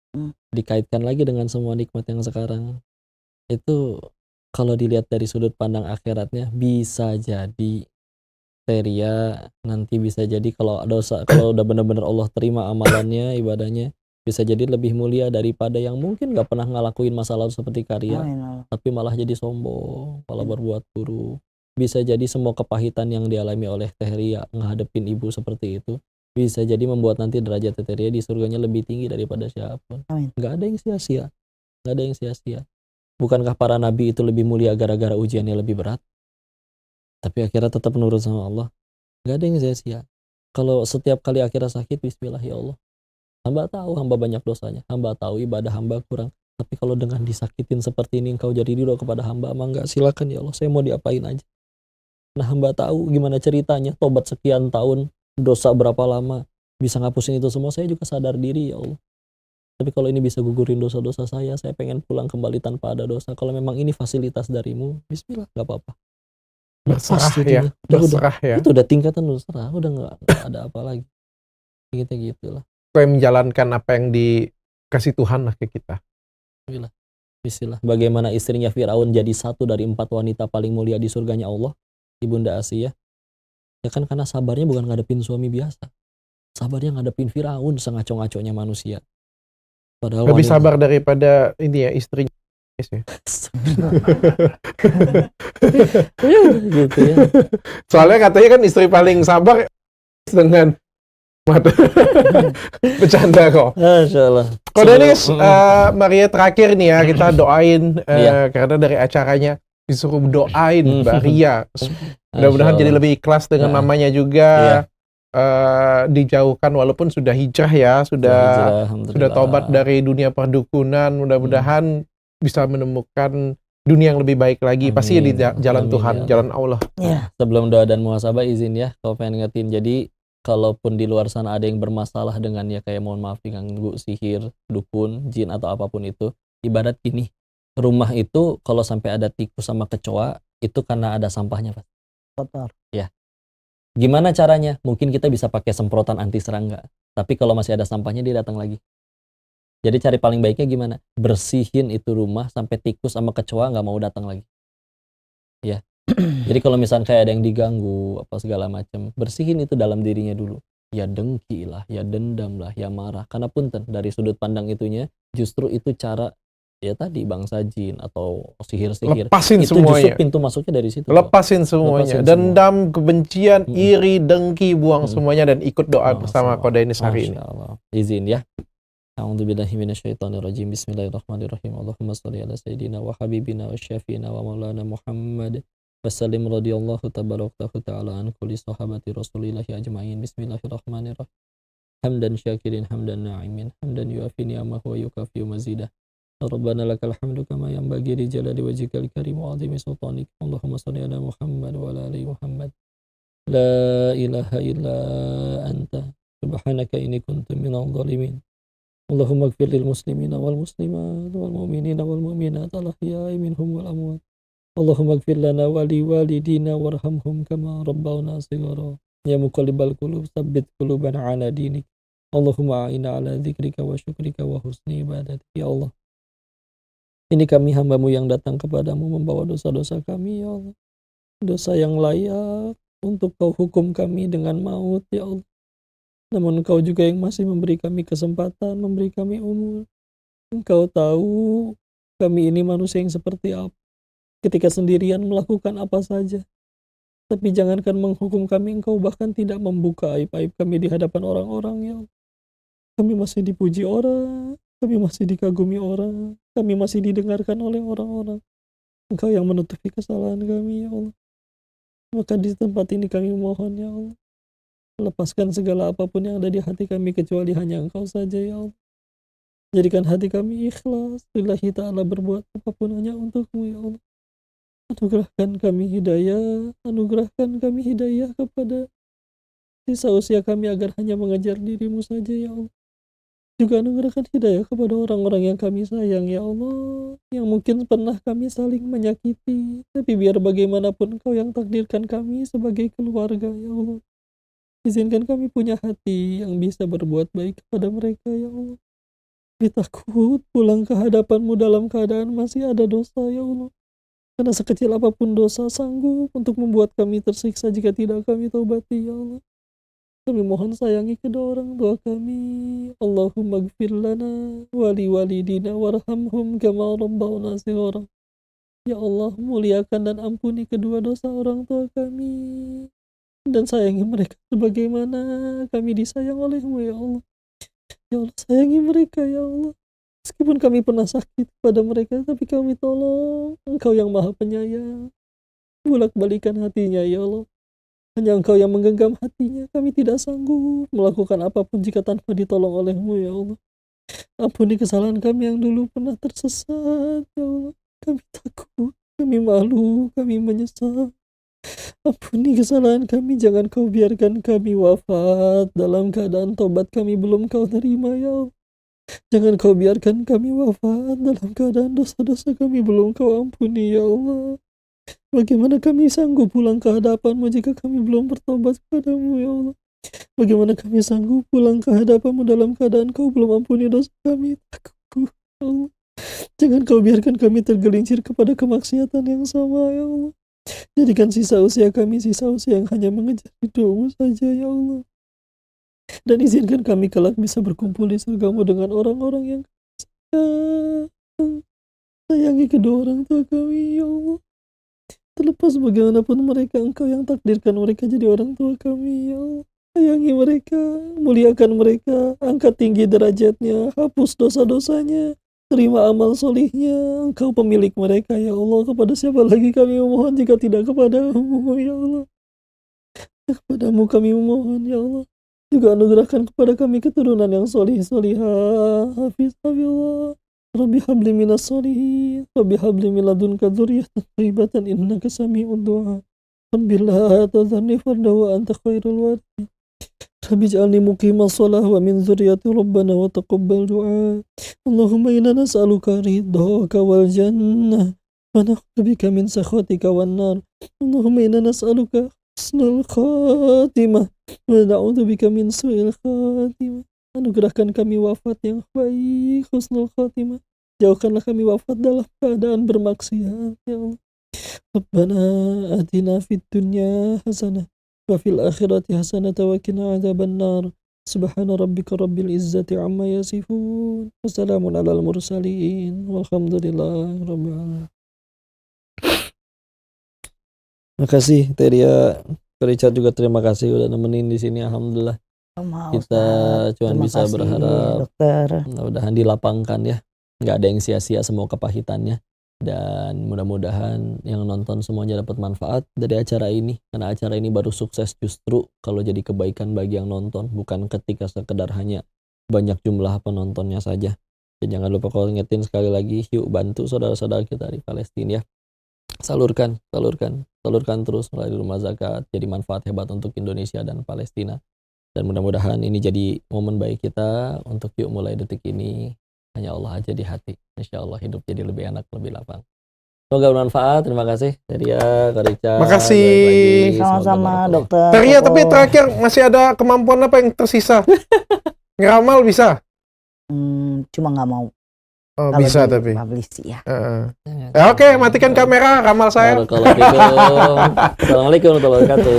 dikaitkan lagi dengan semua nikmat yang sekarang, itu kalau dilihat dari sudut pandang akhiratnya bisa jadi Teria nanti bisa jadi kalau udah benar-benar Allah terima amalannya, ibadahnya, bisa jadi lebih mulia daripada yang mungkin gak pernah ngelakuin masa lalu seperti Karya, tapi malah jadi sombong, malah berbuat buruk. Bisa jadi semua kepahitan yang dialami oleh Teria ngadepin ibu seperti itu, bisa jadi membuat nanti derajat Teria di surganya lebih tinggi daripada siapapun. Gak ada yang sia-sia. Bukankah para nabi itu lebih mulia gara-gara ujiannya lebih berat? Tapi akhirnya tetap menurut sama Allah. Gak ada yang sia-sia. Kalau setiap kali akhirnya sakit, bismillah ya Allah. Hamba tahu hamba banyak dosanya. Hamba tahu ibadah hamba kurang. Tapi kalau dengan disakitin seperti ini engkau jadi ridho kepada hamba, emang enggak, silakan ya Allah. Saya mau diapain aja. Nah hamba tahu gimana ceritanya. Tobat sekian tahun, dosa berapa lama. Bisa ngapusin itu semua, saya juga sadar diri ya Allah. Tapi kalau ini bisa gugurin dosa-dosa saya pengen pulang kembali tanpa ada dosa. Kalau memang ini fasilitas darimu, bismillah, gak apa-apa. berserah gitu ya, ya. berserah ya. Itu udah tingkatan berserah, udah nggak ada apa lagi. Gitu lah. Kayak menjalankan apa yang dikasih Tuhan lah ke kita. Bismillah. Bagaimana istrinya Firaun jadi satu dari 4 wanita paling mulia di surganya Allah, Ibunda Asia. Ya kan karena sabarnya bukan ngadepin suami biasa. Sabarnya ngadepin Firaun, sengaco-ngaconya manusia. Padahal Lebih wanita. sabar daripada ini ya, istrinya. Ya. Gitu ya. Soalnya katanya kan istri paling sabar dengan bercanda kok. Masya Allah. Ko Denis, Maria terakhir nih ya, kita doain Iya. karena dari acaranya disuruh doain Mbak Ria. Mudah-mudahan Masya jadi Allah. lebih ikhlas dengan mamanya juga. Iya. Dijauhkan walaupun sudah hijrah ya, sudah Alhamdulillah. tobat dari dunia perdukunan. Mudah-mudahan bisa menemukan dunia yang lebih baik lagi. Pasti ya di jalan Amin, Tuhan, ya jalan Allah. Ya. Sebelum doa dan muhasabah izin ya, kalau pengen ngetin. Jadi kalaupun di luar sana ada yang bermasalah dengan ya kayak mohon maaf diganggu sihir, dukun, jin atau apapun itu, ibarat gini, rumah itu kalau sampai ada tikus sama kecoa itu karena ada sampahnya Pak. Kotor. Ya. Gimana caranya? Mungkin kita bisa pakai semprotan anti serangga, tapi kalau masih ada sampahnya dia datang lagi. Jadi cari paling baiknya gimana? Bersihin itu rumah sampai tikus sama kecoa nggak mau datang lagi. Ya. Jadi kalau misalnya kayak ada yang diganggu apa segala macam, bersihin itu dalam dirinya dulu. Ya dengki lah, ya dendam lah, ya marah. Karena punten dari sudut pandang itunya, justru itu cara ya tadi bangsa jin atau sihir-sihir. Lepasin Itu semuanya. justru pintu masuknya dari situ. Lepasin semuanya. Lepasin Dendam, kebencian, iri, dengki, buang Mm-mm. semuanya dan ikut doa Masya bersama Allah. Ko Denis hari ini. Masya Allah. Izin ya. A'udzubillahi minasyaitonirrajim. Bismillahirrahmanirrahim. Allahumma shalli ala sayyidina wa habibina wa syafiina wa maulana Muhammad. Wassalim radhiyallahu tabaraktahu ta'ala an kulli sahabati rasulillahi ajma'in. Bismillahirrahmanirrahim. Hamdan syakirin, hamdan na'imin, hamdan yuafi ni'amahu wa yukafi mazidah. Rabbana lakal hamdu kama yanbaghi li jalali wajhikal karim wa 'azimi sultanik. Allahumma shalli ala Muhammad wa ala ali Muhammad. La ilaha illa anta subhanaka inni kuntu minadh dhalimin. Allahumma ighfir lil muslimina wal muslimat wal mu'minina wal mu'minat al ahya'i minhum wal amwat. Allahumma ighfir lana wa li walidina warhamhum kama rabbawna shighara. Ya muqallibal qulub tsabbit qulubana ala dinik. Allahumma a'inna ala dzikrika wa syukrika wa husni ibadatik. Ya Allah, ini kami hamba-Mu yang datang kepadamu membawa dosa-dosa kami, ya Allah. Dosa yang layak untuk Kau hukum kami dengan maut, ya Allah. Namun Engkau juga yang masih memberi kami kesempatan, memberi kami umur. Engkau tahu kami ini manusia yang seperti apa. Ketika sendirian melakukan apa saja. Tapi jangankan menghukum kami, Engkau bahkan tidak membuka aib-aib kami di hadapan orang-orang, ya Allah. Kami masih dipuji orang, kami masih dikagumi orang, kami masih didengarkan oleh orang-orang. Engkau yang menutupi kesalahan kami, ya Allah. Maka di tempat ini kami mohon, ya Allah, lepaskan segala apapun yang ada di hati kami kecuali hanya Engkau saja, ya Allah. Jadikan hati kami ikhlas, lillahi ta'ala berbuat apapun hanya untuk-Mu, ya Allah. Anugerahkan kami hidayah kepada sisa usia kami agar hanya mengejar diri-Mu saja, ya Allah. Juga anugerahkan hidayah kepada orang-orang yang kami sayang, ya Allah, yang mungkin pernah kami saling menyakiti, tapi biar bagaimanapun Engkau yang takdirkan kami sebagai keluarga, ya Allah. Izinkan kami punya hati yang bisa berbuat baik kepada mereka, ya Allah. Kami takut pulang ke hadapan-Mu dalam keadaan masih ada dosa, ya Allah. Karena sekecil apapun dosa sanggup untuk membuat kami tersiksa jika tidak kami taubati, ya Allah. Kami mohon sayangi kedua orang tua kami. Allahumma ighfir lana wa li walidina warhamhum kama rabbawna shighara. Ya Allah, muliakan dan ampuni kedua dosa orang tua kami. Dan sayangi mereka sebagaimana kami disayang oleh-Mu, ya Allah. Ya Allah, sayangi mereka, ya Allah. Meskipun kami pernah sakit pada mereka, tapi kami tolong. Engkau yang maha penyayang. Bolak-balikan hatinya, ya Allah. Hanya Engkau yang menggenggam hatinya. Kami tidak sanggup melakukan apapun jika tanpa ditolong oleh-Mu, ya Allah. Ampuni kesalahan kami yang dulu pernah tersesat, ya Allah. Kami takut, kami malu, kami menyesal. Ampuni kesalahan kami, jangan Kau biarkan kami wafat dalam keadaan tobat kami belum Kau terima, ya Allah. Jangan Kau biarkan kami wafat dalam keadaan dosa-dosa kami belum Kau ampuni, ya Allah. Bagaimana kami sanggup pulang ke hadapan-Mu jika kami belum bertobat kepadamu, ya Allah. Bagaimana kami sanggup pulang ke hadapan-Mu dalam keadaan Kau belum ampuni dosa kami. Takutku, ya Allah. Jangan Kau biarkan kami tergelincir kepada kemaksiatan yang sama, ya Allah. Jadikan sisa usia kami sisa usia yang hanya mengejar ridho-Mu saja, ya Allah. Dan izinkan kami kelak bisa berkumpul di surga-Mu dengan orang-orang yang sayangi kedua orang tua kami, ya Allah. Terlepas bagaimanapun mereka, Engkau yang takdirkan mereka jadi orang tua kami, ya Allah. Sayangi mereka, muliakan mereka, angkat tinggi derajatnya, hapus dosa-dosanya, terima amal solihnya. Engkau pemilik mereka, ya Allah. Kepada siapa lagi kami memohon jika tidak kepada-Mu, ya Allah. Kepadamu kami memohon, ya Allah. Juga anugerahkan kepada kami keturunan yang solih-solihah. Hafiz Hafizullah. Rabbi habli minas solihin. Rabbi habli min ladunka dzurriyyatan thayyibatan innaka sami'ud du'a. Rabbi la tadharni fardan wa anta khairul warithin. Rabbi ij'alni muqimas shalah wa min dzurriyyati rabbana wa taqabbal du'a. Allahumma inna nas'aluka ridhaka wal jannah wa na'udzubika min sakhatika wan nar. Allahumma inna nas'aluka husnul khatimah wa na'udzubika min su'il khatimah. Anugerahkan kami wafat yang baik, husnul khatimah. Jauhkanlah kami wafat dalam keadaan bermaksiat, ya Allah. Rabbana atina fid dunya hasanah wa fil akhirati hasanah wa qina adzabannar. Subhana rabbika rabbil izzati amma yasifun. Wassalamun alal mursalin. Walhamdulillahi rabbil alamin. Makasih Teria, Richard juga terima kasih udah nemenin di sini. Alhamdulillah. Kita cuma bisa berharap dokter. Mudah-mudahan dilapangkan ya, nggak ada yang sia-sia semua kepahitannya, dan mudah-mudahan yang nonton semuanya dapat manfaat dari acara ini, karena acara ini baru sukses justru kalau jadi kebaikan bagi yang nonton, bukan ketika sekedar hanya banyak jumlah penontonnya saja. Dan jangan lupa kalau ingetin sekali lagi, yuk bantu saudara-saudara kita di Palestina ya. Salurkan terus melalui rumah zakat, jadi manfaat hebat untuk Indonesia dan Palestina. Dan mudah-mudahan ini jadi momen baik kita untuk yuk mulai detik ini hanya Allah aja di hati. Insya Allah hidup jadi lebih enak, lebih lapang. Semoga bermanfaat. Terima kasih Teria, Kak Rica. Makasih. Sama-sama dokter. Teria, tapi terakhir masih ada kemampuan apa yang tersisa? Ngeramal bisa? Cuma nggak mau. Oh, Kalau bisa di tapi. publish ya. Oke, matikan kamera, ramal saya. Assalamualaikum warahmatullahi wabarakatuh.